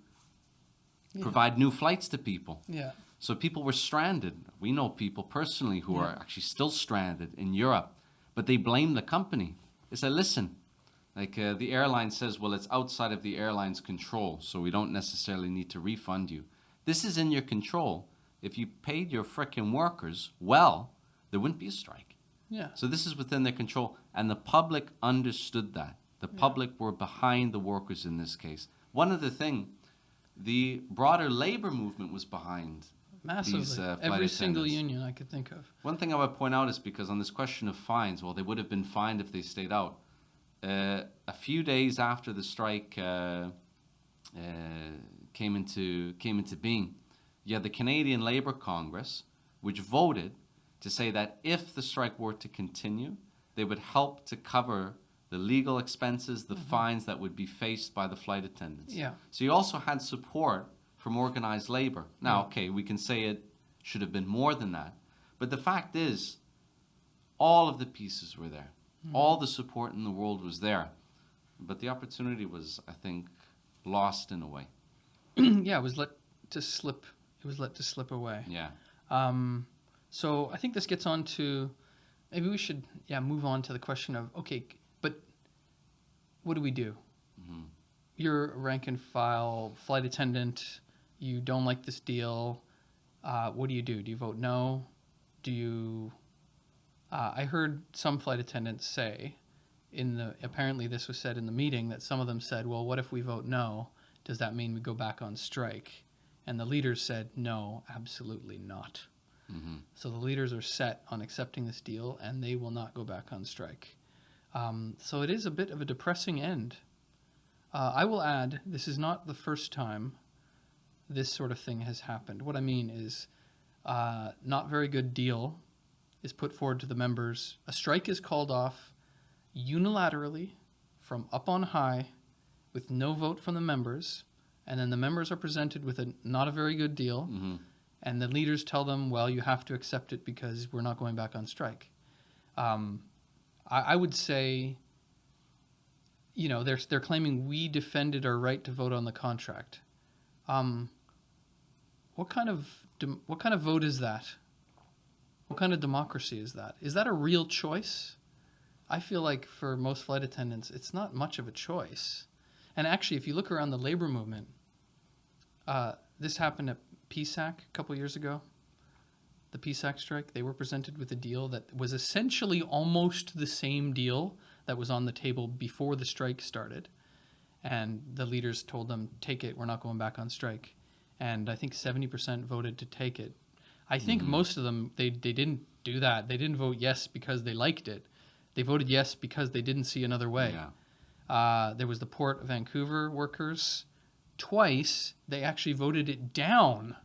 provide new flights to people. Yeah. So people were stranded. We know people personally who are actually still stranded in Europe, but they blame the company. They said, listen, the airline says, well, it's outside of the airline's control, so we don't necessarily need to refund you. This is in your control. If you paid your frickin' workers well, there wouldn't be a strike. Yeah. So this is within their control, and the public understood that. The public were behind the workers in this case. One other thing, the broader labor movement was behind massively. These flight Every attendants. single union I could think of. One thing I would point out is because on this question of fines, well, they would have been fined if they stayed out. A few days after the strike came into being, you had the Canadian Labour Congress, which voted to say that if the strike were to continue, they would help to cover the legal expenses, the fines that would be faced by the flight attendants. Yeah. So you also had support from organized labor. Now, okay, we can say it should have been more than that, but the fact is, all of the pieces were there. All the support in the world was there, but the opportunity was, I think, lost in a way. Yeah, it was let to slip. It was let to slip away. Yeah. So I think this gets on to, maybe we should move on to the question of, okay, but what do we do? Mm-hmm. You're a rank and file flight attendant. You don't like this deal. What do? Do you vote no? Do you... I heard some flight attendants say, apparently this was said in the meeting, that some of them said, well, what if we vote no? Does that mean we go back on strike? And the leaders said, no, absolutely not. Mm-hmm. So the leaders are set on accepting this deal, and they will not go back on strike. So it is a bit of a depressing end. I will add, this is not the first time this sort of thing has happened. What I mean is, not very good deal is put forward to the members. A strike is called off unilaterally from up on high with no vote from the members, and then the members are presented with not a very good deal, and the leaders tell them, well, you have to accept it because we're not going back on strike. I would say, they're claiming we defended our right to vote on the contract. What kind of vote is that? What kind of democracy is that? Is that a real choice? I feel like for most flight attendants, it's not much of a choice. And actually, if you look around the labor movement, this happened at PSAC a couple years ago. The PSAC strike, they were presented with a deal that was essentially almost the same deal that was on the table before the strike started. And the leaders told them, take it, we're not going back on strike. And I think 70% voted to take it. I think most of them, they didn't do that. They didn't vote yes because they liked it. They voted yes because they didn't see another way. Yeah. There was the Port of Vancouver workers. Twice, they actually voted it down.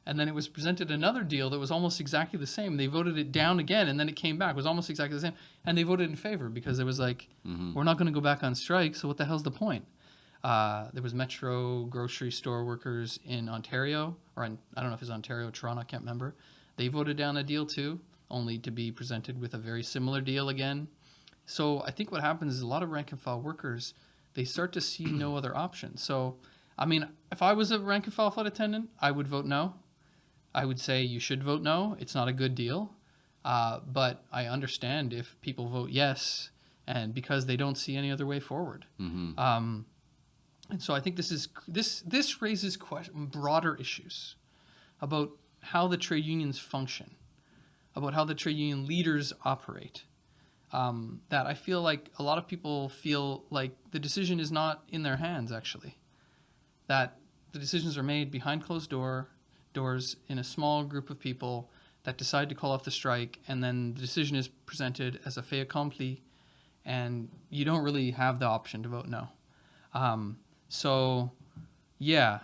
And then it was presented another deal that was almost exactly the same. They voted it down again, and then it came back. It was almost exactly the same. And they voted in favor because it was like, we're not going to go back on strike, so what the hell's the point? There was Metro grocery store workers in Ontario, I don't know if it's Ontario or Toronto, I can't remember. They voted down a deal too, only to be presented with a very similar deal again. So I think what happens is a lot of rank and file workers, they start to see no other option. So, I mean, if I was a rank and file flight attendant, I would vote no. I would say you should vote no. It's not a good deal. But I understand if people vote yes, and because they don't see any other way forward. And so I think this raises broader issues about how the trade unions function, about how the trade union leaders operate. That I feel like a lot of people feel like the decision is not in their hands, actually. That the decisions are made behind closed doors in a small group of people that decide to call off the strike, and then the decision is presented as a fait accompli, and you don't really have the option to vote no. So, yeah,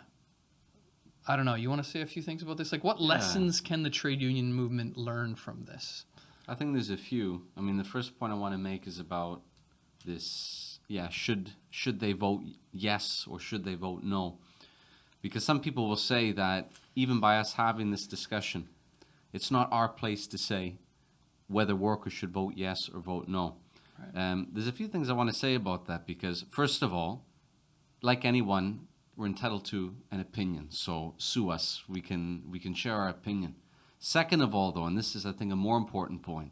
I don't know. You want to say a few things about this? Like, what lessons can the trade union movement learn from this? I think there's a few. I mean, the first point I want to make is about this, should they vote yes or should they vote no? Because some people will say that even by us having this discussion, it's not our place to say whether workers should vote yes or vote no. Right. There's a few things I want to say about that because, first of all, like anyone, we're entitled to an opinion. So sue us. We can share our opinion. Second of all, though, and this is, I think, a more important point,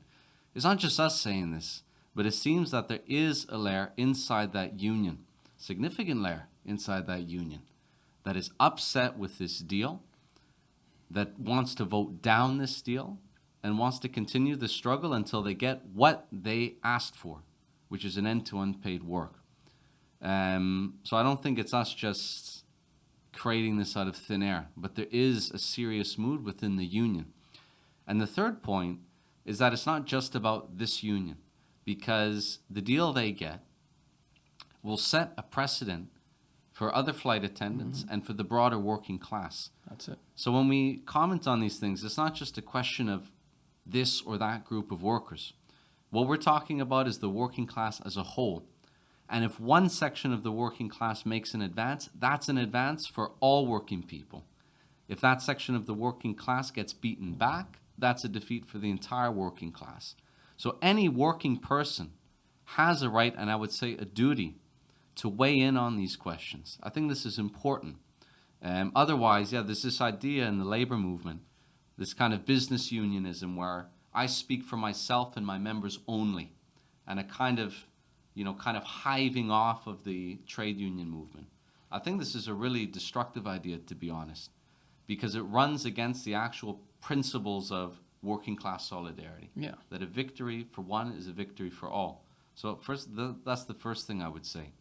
it's not just us saying this, but it seems that there is a layer inside that union, significant layer inside that union, that is upset with this deal, that wants to vote down this deal, and wants to continue the struggle until they get what they asked for, which is an end to unpaid work. So I don't think it's us just creating this out of thin air, but there is a serious mood within the union. And the third point is that it's not just about this union, because the deal they get will set a precedent for other flight attendants and for the broader working class. That's it. So when we comment on these things, it's not just a question of this or that group of workers. What we're talking about is the working class as a whole. And if one section of the working class makes an advance, that's an advance for all working people. If that section of the working class gets beaten back, that's a defeat for the entire working class. So any working person has a right, and I would say a duty, to weigh in on these questions. I think this is important. Otherwise, there's this idea in the labor movement, this kind of business unionism where I speak for myself and my members only, and a kind of hiving off of the trade union movement. I think this is a really destructive idea, to be honest, because it runs against the actual principles of working class solidarity. Yeah. That a victory for one is a victory for all. So first, that's the first thing I would say.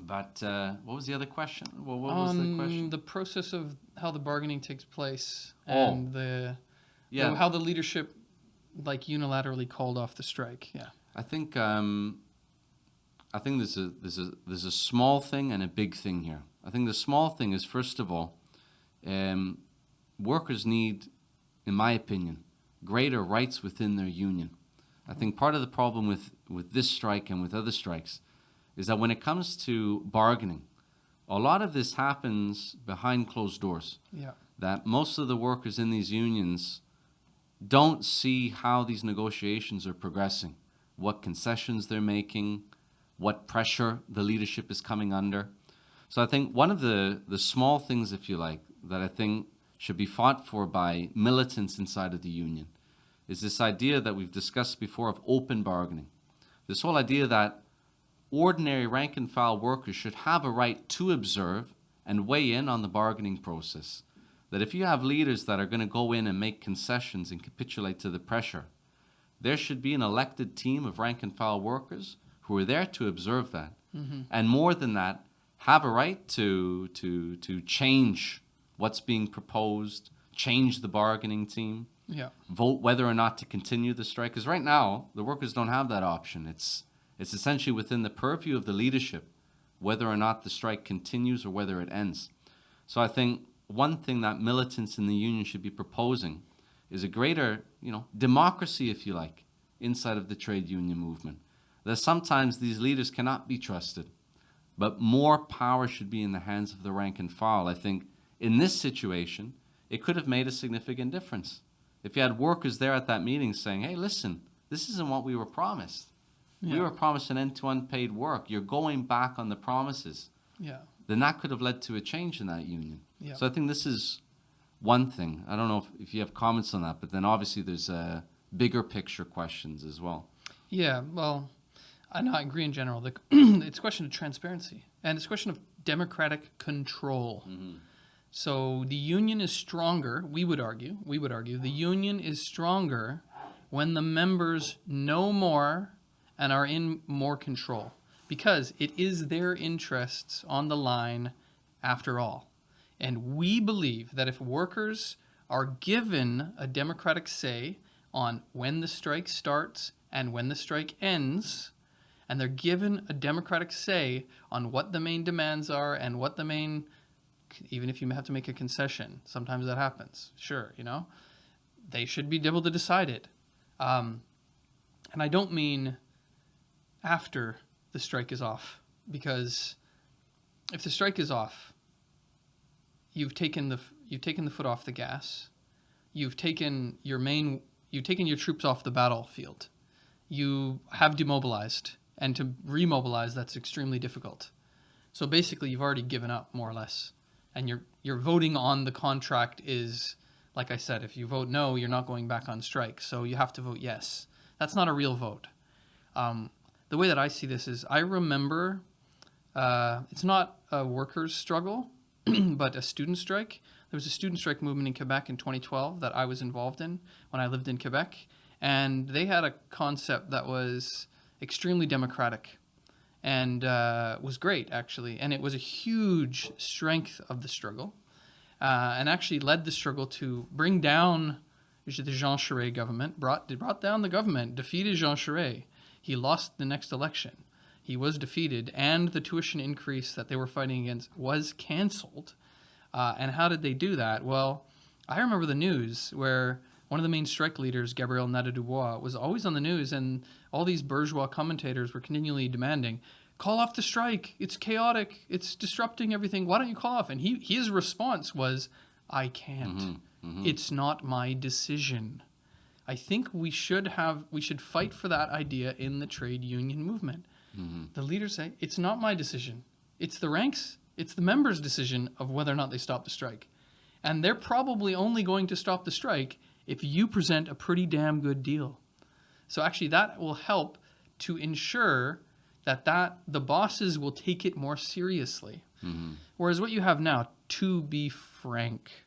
But what was the other question? Well, what was the question? The process of how the bargaining takes place and how the leadership like unilaterally called off the strike. Yeah. I think there's a small thing and a big thing here. I think the small thing is, first of all, workers need, in my opinion, greater rights within their union. I think part of the problem with this strike and with other strikes is that when it comes to bargaining, a lot of this happens behind closed doors. Yeah. That most of the workers in these unions don't see how these negotiations are progressing, what concessions they're making, what pressure the leadership is coming under. So I think one of the small things, if you like, that I think should be fought for by militants inside of the union is this idea that we've discussed before of open bargaining. This whole idea that ordinary rank and file workers should have a right to observe and weigh in on the bargaining process. That if you have leaders that are going to go in and make concessions and capitulate to the pressure, there should be an elected team of rank and file workers who are there to observe that. Mm-hmm. And more than that, have a right to change what's being proposed, change the bargaining team, vote whether or not to continue the strike. Because right now, the workers don't have that option. It's essentially within the purview of the leadership whether or not the strike continues or whether it ends. So I think one thing that militants in the union should be proposing is a greater, democracy, if you like, inside of the trade union movement. That sometimes these leaders cannot be trusted, but more power should be in the hands of the rank and file. I think in this situation, it could have made a significant difference. If you had workers there at that meeting saying, hey, listen, this isn't what we were promised. Yeah. We were promised an end to unpaid work. You're going back on the promises. Yeah. Then that could have led to a change in that union. Yeah. So I think this is one thing. I don't know if you have comments on that, but then obviously there's bigger picture questions as well. Yeah, well, I agree in general. It's a question of transparency, and it's a question of democratic control. Mm-hmm. So the union is stronger, we would argue, the union is stronger when the members know more and are in more control, because it is their interests on the line after all. And we believe that if workers are given a democratic say on when the strike starts and when the strike ends, and they're given a democratic say on what the main demands are and what the main, even if you have to make a concession, sometimes that happens, sure, they should be able to decide it. And I don't mean after the strike is off, because if the strike is off, you've taken the foot off the gas. You've taken your troops off the battlefield. You have demobilized, and to remobilize, that's extremely difficult. So basically, you've already given up more or less, and your voting on the contract is, like I said, if you vote no, you're not going back on strike. So you have to vote yes. That's not a real vote. The way that I see this is, I remember it's not a workers' struggle, but a student strike. There was a student strike movement in Quebec in 2012 that I was involved in when I lived in Quebec. And they had a concept that was extremely democratic and was great, actually. And it was a huge strength of the struggle and actually led the struggle to bring down the Jean Charest government, brought down the government, defeated Jean Charest. He lost the next election. He was defeated, and the tuition increase that they were fighting against was canceled. And how did they do that? Well, I remember the news where one of the main strike leaders, Gabriel Nadeau-Dubois, was always on the news, and all these bourgeois commentators were continually demanding, call off the strike. It's chaotic. It's disrupting everything. Why don't you call off? And his response was, I can't. Mm-hmm. Mm-hmm. It's not my decision. I think we should fight for that idea in the trade union movement. Mm-hmm. The leaders say, it's not my decision. It's the ranks, it's the members' decision of whether or not they stop the strike. And they're probably only going to stop the strike if you present a pretty damn good deal. So actually that will help to ensure that the bosses will take it more seriously. Mm-hmm. Whereas what you have now, to be frank,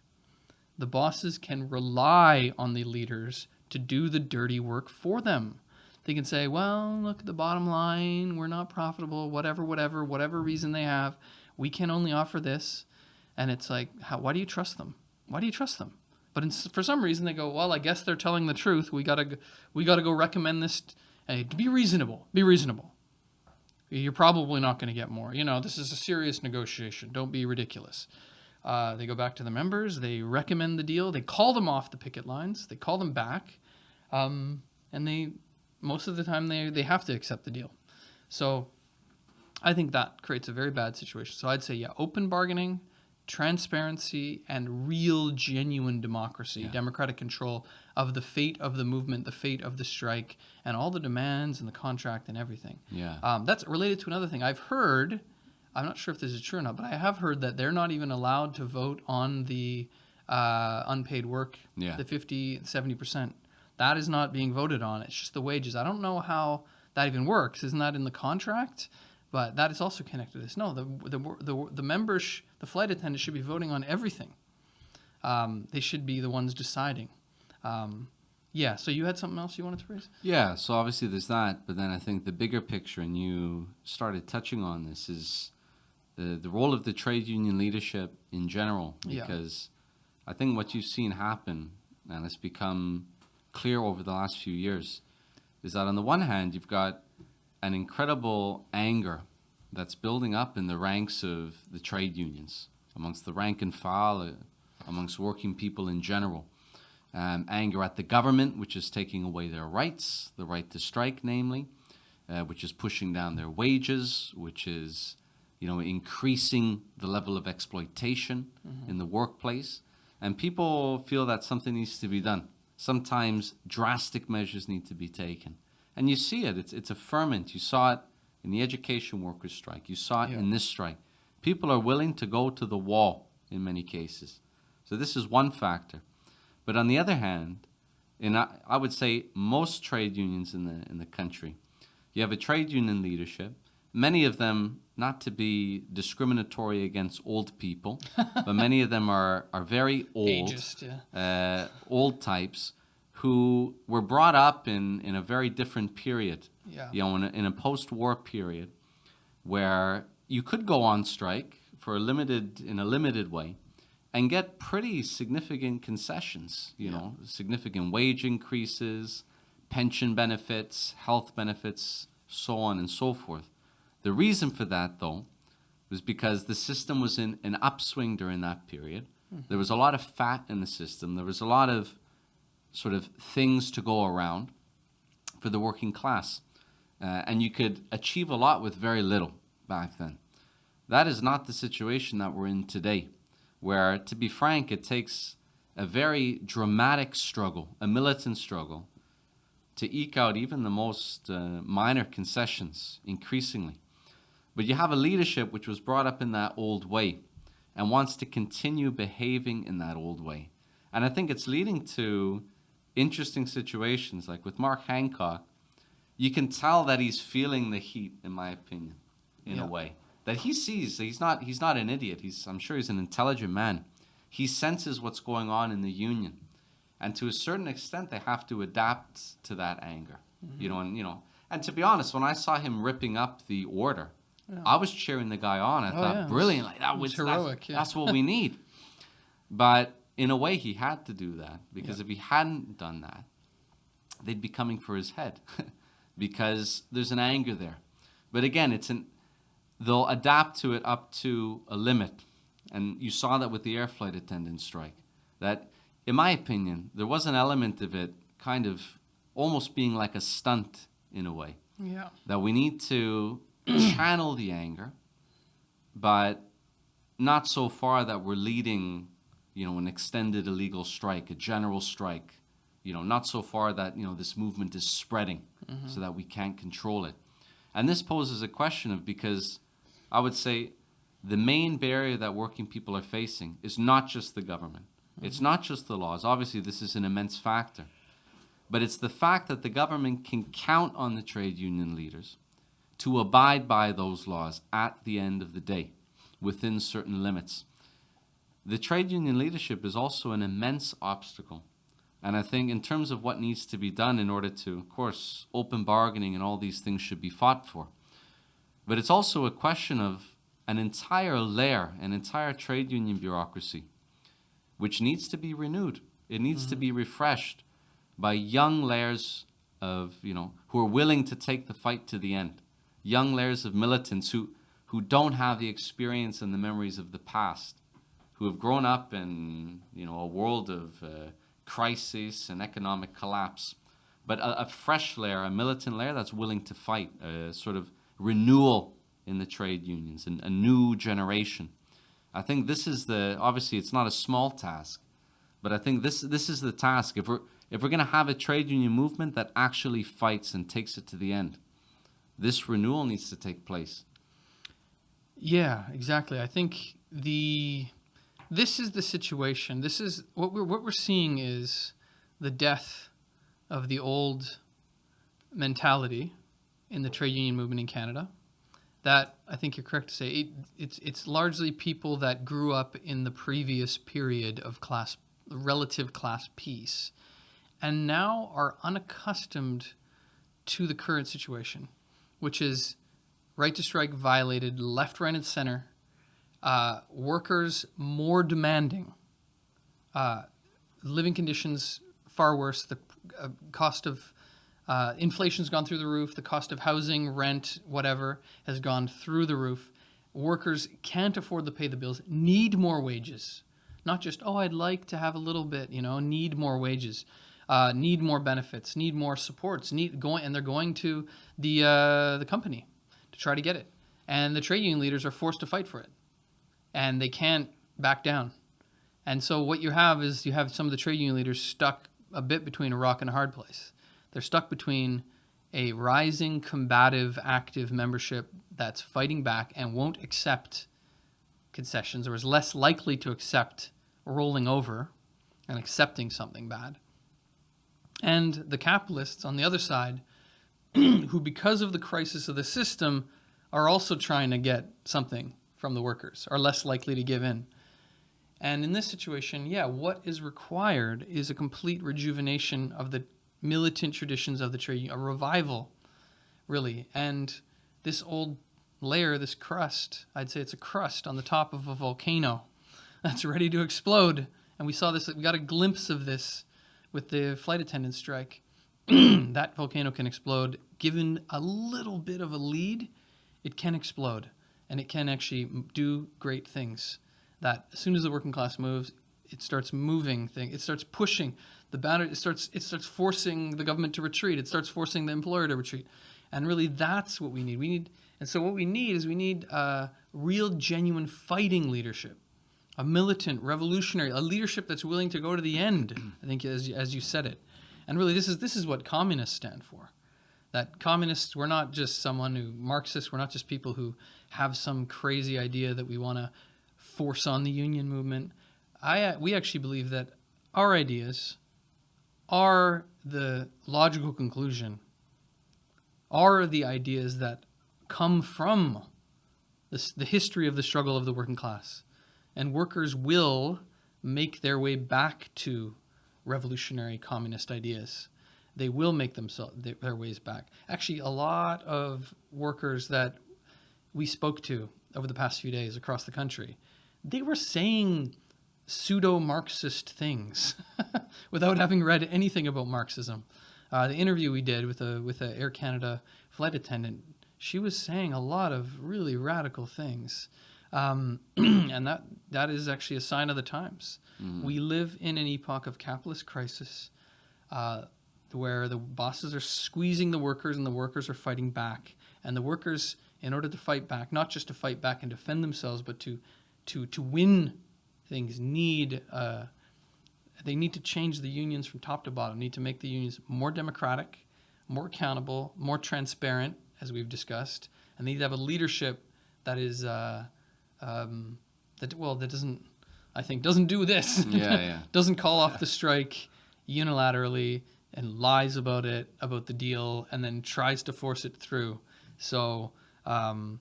the bosses can rely on the leaders to do the dirty work for them. They can say, well, look at the bottom line, we're not profitable, whatever reason they have, we can only offer this. And it's like, why do you trust them? Why do you trust them? But for some reason they go, well, I guess they're telling the truth. We gotta go recommend this. Hey, be reasonable. Be reasonable. You're probably not going to get more. This is a serious negotiation. Don't be ridiculous. They go back to the members. They recommend the deal. They call them off the picket lines. They call them back, and most of the time they have to accept the deal. So I think that creates a very bad situation. So I'd say, yeah, open bargaining, transparency, and real, genuine democracy, democratic control of the fate of the movement, the fate of the strike, and all the demands and the contract and everything. Yeah. That's related to another thing. I've heard, I'm not sure if this is true or not, but I have heard that they're not even allowed to vote on the unpaid work, the 50, 70%. That is not being voted on. It's just the wages. I don't know how that even works. Isn't that in the contract? But that is also connected to this. No, the members, the flight attendants should be voting on everything. They should be the ones deciding. Yeah, so you had something else you wanted to raise? Yeah, so obviously there's that, but then I think the bigger picture, and you started touching on this, is the role of the trade union leadership in general. Because I think what you've seen happen, and it's become clear over the last few years, is that on the one hand, you've got an incredible anger that's building up in the ranks of the trade unions, amongst the rank and file, amongst working people in general. Anger at the government, which is taking away their rights, the right to strike, namely, which is pushing down their wages, which is, increasing the level of exploitation in the workplace. And people feel that something needs to be done. Sometimes drastic measures need to be taken. And you see it. It's a ferment. You saw it in the education workers' strike. You saw it in this strike. People are willing to go to the wall in many cases. So this is one factor. But on the other hand, I would say most trade unions in the country, you have a trade union leadership, many of them, not to be discriminatory against old people, but many of them are very old, ageist, old types who were brought up in a very different period, in a post-war period where you could go on strike in a limited way and get pretty significant concessions, significant wage increases, pension benefits, health benefits, so on and so forth. The reason for that, though, was because the system was in an upswing during that period. There was a lot of fat in the system. There was a lot of sort of things to go around for the working class. And you could achieve a lot with very little back then. That is not the situation that we're in today, where, to be frank, it takes a very dramatic struggle, a militant struggle, to eke out even the most minor concessions increasingly. But you have a leadership which was brought up in that old way and wants to continue behaving in that old way. And I think it's leading to interesting situations, like with Mark Hancock. You can tell that he's feeling the heat, in my opinion, in a way. That he sees, he's not an idiot. I'm sure he's an intelligent man. He senses what's going on in the union. And to a certain extent, they have to adapt to that anger. And to be honest, when I saw him ripping up the order, I was cheering the guy on. I thought, brilliant, like that was heroic. That's what we need. But in a way, he had to do that, because if he hadn't done that, they'd be coming for his head, because there's an anger there. But again, they'll adapt to it up to a limit. And you saw that with the air flight attendant strike. That, in my opinion, there was an element of it kind of almost being like a stunt in a way. Yeah. That we need to channel the anger, but not so far that we're leading, an extended illegal strike, a general strike. Not so far that, this movement is spreading so that we can't control it. And this poses a question because I would say the main barrier that working people are facing is not just the government. It's not just the laws. Obviously, this is an immense factor. But it's the fact that the government can count on the trade union leaders to abide by those laws at the end of the day, within certain limits. The trade union leadership is also an immense obstacle. And I think in terms of what needs to be done in order to, of course, open bargaining and all these things should be fought for. But it's also a question of an entire layer, an entire trade union bureaucracy, which needs to be renewed. It needs to be refreshed by young layers of, who are willing to take the fight to the end. Young layers of militants who don't have the experience and the memories of the past, who have grown up in, a world of crisis and economic collapse. But a fresh layer, a militant layer that's willing to fight, a sort of renewal in the trade unions, and a new generation. I think this is obviously it's not a small task, but I think this is the task. If we're going to have a trade union movement that actually fights and takes it to the end, this renewal needs to take place. Yeah, exactly. I think this is the situation. This is what we're seeing is the death of the old mentality in the trade union movement in Canada. That, I think you're correct to say, it's largely people that grew up in the previous period of relative class peace, and now are unaccustomed to the current situation, which is right to strike violated left, right, and center, workers more demanding, living conditions far worse, the cost of inflation's gone through the roof. The cost of housing, rent, whatever, has gone through the roof. Workers can't afford to pay the bills, need more wages. Not just, I'd like to have a little bit, need more wages, need more benefits, need more supports, and they're going to the company to try to get it. And the trade union leaders are forced to fight for it. And they can't back down. And so what you have is some of the trade union leaders stuck a bit between a rock and a hard place. They're stuck between a rising, combative, active membership that's fighting back and won't accept concessions, or is less likely to accept rolling over and accepting something bad. And the capitalists on the other side, who, because of the crisis of the system, are also trying to get something from the workers, are less likely to give in. And in this situation, what is required is a complete rejuvenation of the militant traditions of the trade union, a revival, really. And this old layer, this crust, I'd say it's a crust on the top of a volcano that's ready to explode. And we got a glimpse of this with the flight attendant strike. That volcano can explode. Given a little bit of a lead, it can explode. And it can actually do great things. That as soon as the working class moves, it starts moving things. It starts pushing the boundary. It starts forcing the government to retreat. It starts forcing the employer to retreat. And really, that's what we need. What we need real, genuine fighting leadership, a militant, revolutionary, a leadership that's willing to go to the end. I think, as you said it, and really, this is what communists stand for. That communists, we're not just Marxists. We're not just people who have some crazy idea that we want to force on the union movement. We actually believe that our ideas are the logical conclusion, are the ideas that come from the history of the struggle of the working class. And workers will make their way back to revolutionary communist ideas. They will make their ways back. Actually, a lot of workers that we spoke to over the past few days across the country, they were saying pseudo-Marxist things without having read anything about Marxism. The interview we did with a Air Canada flight attendant, she was saying a lot of really radical things. And that is actually a sign of the times. Mm-hmm. We live in an epoch of capitalist crisis where the bosses are squeezing the workers and the workers are fighting back. And the workers, in order to fight back, not just to fight back and defend themselves, but to win things, they need to change the unions from top to bottom, need to make the unions more democratic, more accountable, more transparent, as we've discussed, and they need to have a leadership that is doesn't do this. Doesn't call off the strike unilaterally and lies about the deal, and then tries to force it through. So, but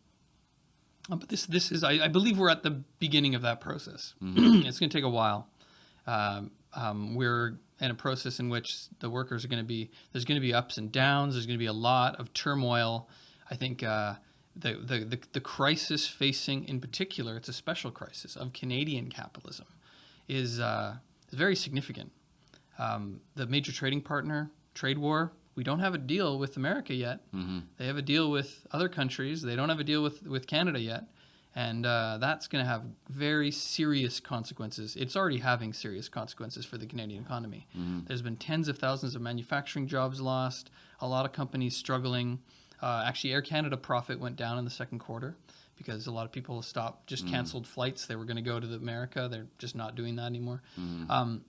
this is I believe we're at the beginning of that process. Mm-hmm. It's going to take a while. We're in a process in which the workers there's going to be ups and downs. There's going to be a lot of turmoil. I think the crisis facing, in particular, it's a special crisis of Canadian capitalism, is very significant. The major trading partner, trade war, we don't have a deal with America yet. They have a deal with other countries. They don't have a deal with Canada yet. And that's going to have very serious consequences. It's already having serious consequences for the Canadian economy. There's been tens of thousands of manufacturing jobs lost, a lot of companies struggling. Actually, Air Canada profit went down in the second quarter because a lot of people just canceled flights. They were going to go to America. They're just not doing that anymore. And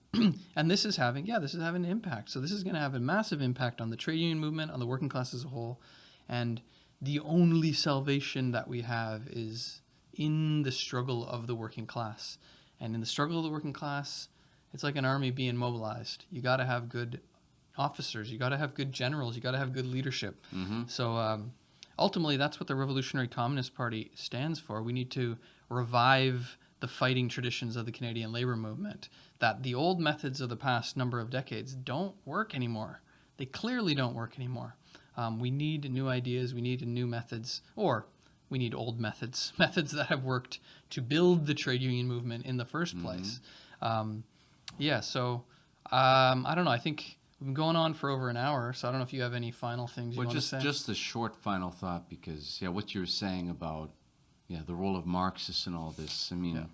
this is having an impact. So this is going to have a massive impact on the trade union movement, on the working class as a whole. And the only salvation that we have is in the struggle of the working class. And in the struggle of the working class, it's like an army being mobilized. You got to have good officers. You got to have good generals. You got to have good leadership. So ultimately, that's what the Revolutionary Communist Party stands for. We need to revive the fighting traditions of the Canadian labor movement, that the old methods of the past number of decades don't work anymore. They clearly don't work anymore. We need new ideas. We need new methods, or we need old methods, methods that have worked to build the trade union movement in the first place. I don't know. I think we've been going on for over an hour, so I don't know if you have any final things you want to say. Just a short final thought, because what you were saying about the role of Marxists in all this. I mean,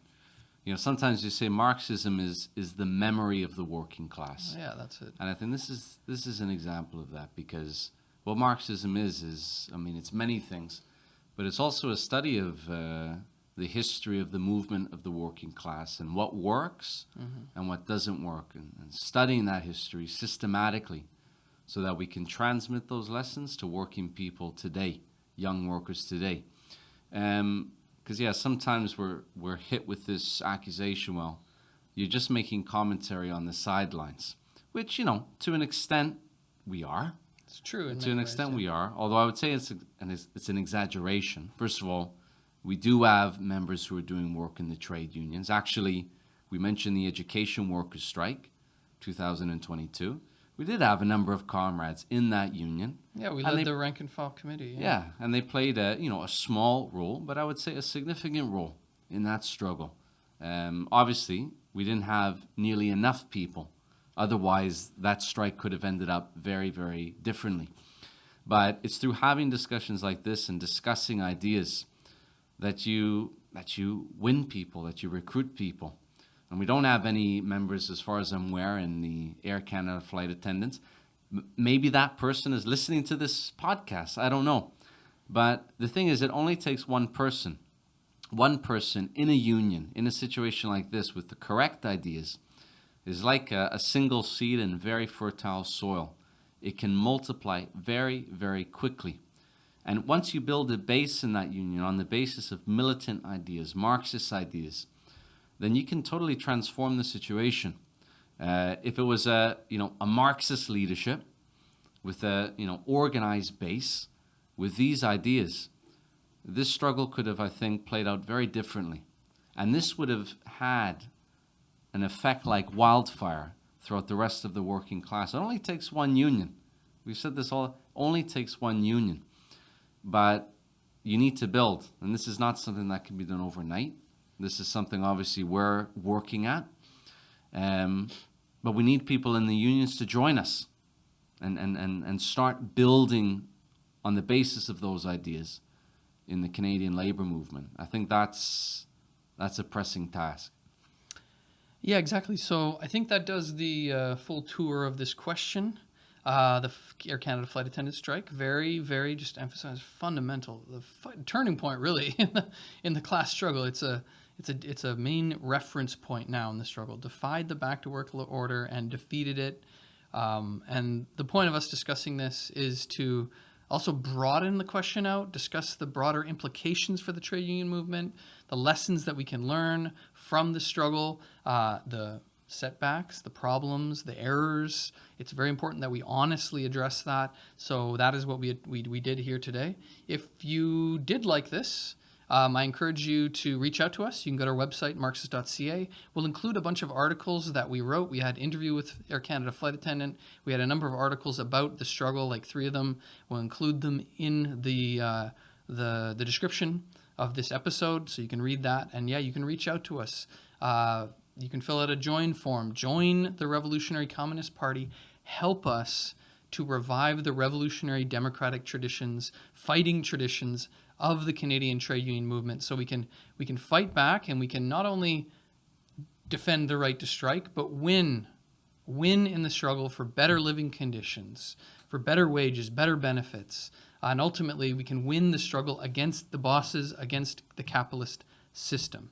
sometimes you say Marxism is the memory of the working class. Yeah, that's it. And I think this is an example of that, because what Marxism is it's many things. But it's also a study of the history of the movement of the working class and what works and what doesn't work, and studying that history systematically so that we can transmit those lessons to working people today, young workers today. Because sometimes we're hit with this accusation, well, you're just making commentary on the sidelines, which, to an extent we are. It's true. To an extent, we are. Although I would say it's an exaggeration. First of all, we do have members who are doing work in the trade unions. Actually, we mentioned the education workers' strike, 2022. We did have a number of comrades in that union. Yeah, we led the rank and file committee. Yeah, and they played a small role, but I would say a significant role in that struggle. Obviously, we didn't have nearly enough people. Otherwise, that strike could have ended up very, very differently. But it's through having discussions like this and discussing ideas that you win people, that you recruit people. And we don't have any members, as far as I'm aware, in the Air Canada flight attendants. Maybe that person is listening to this podcast. I don't know. But the thing is, it only takes one person in a union, in a situation like this, with the correct ideas, is like a single seed in very fertile soil. It can multiply very, very quickly. And once you build a base in that union on the basis of militant ideas, Marxist ideas, then you can totally transform the situation. If it was a Marxist leadership with a organized base with these ideas, this struggle could have, I think, played out very differently. And this would have had an effect like wildfire throughout the rest of the working class. It only takes one union. We've said this only takes one union. But you need to build. And this is not something that can be done overnight. This is something, obviously, we're working at. But we need people in the unions to join us and start building on the basis of those ideas in the Canadian labor movement. I think that's a pressing task. Yeah, exactly. So I think that does the full tour of this question. The Air Canada flight attendant strike, very, very, just to emphasize, fundamental, the turning point really in the class struggle. It's a main reference point now in the struggle. Defied the back to work order and defeated it. And the point of us discussing this is to also broaden the question out, discuss the broader implications for the trade union movement, the lessons that we can learn from the struggle, the setbacks, the problems, the errors. It's very important that we honestly address that. So that is what we did here today. If you did like this, I encourage you to reach out to us. You can go to our website, marxist.ca. We'll include a bunch of articles that we wrote. We had an interview with Air Canada flight attendant. We had a number of articles about the struggle, like 3 of them. We'll include them in the description of this episode, so you can read that. And yeah, you can reach out to us. You can fill out a join form. Join the Revolutionary Communist Party. Help us to revive the revolutionary democratic traditions, fighting traditions of the Canadian trade union movement, so we can fight back, and we can not only defend the right to strike, but win in the struggle for better living conditions, for better wages, better benefits, and ultimately we can win the struggle against the bosses, against the capitalist system.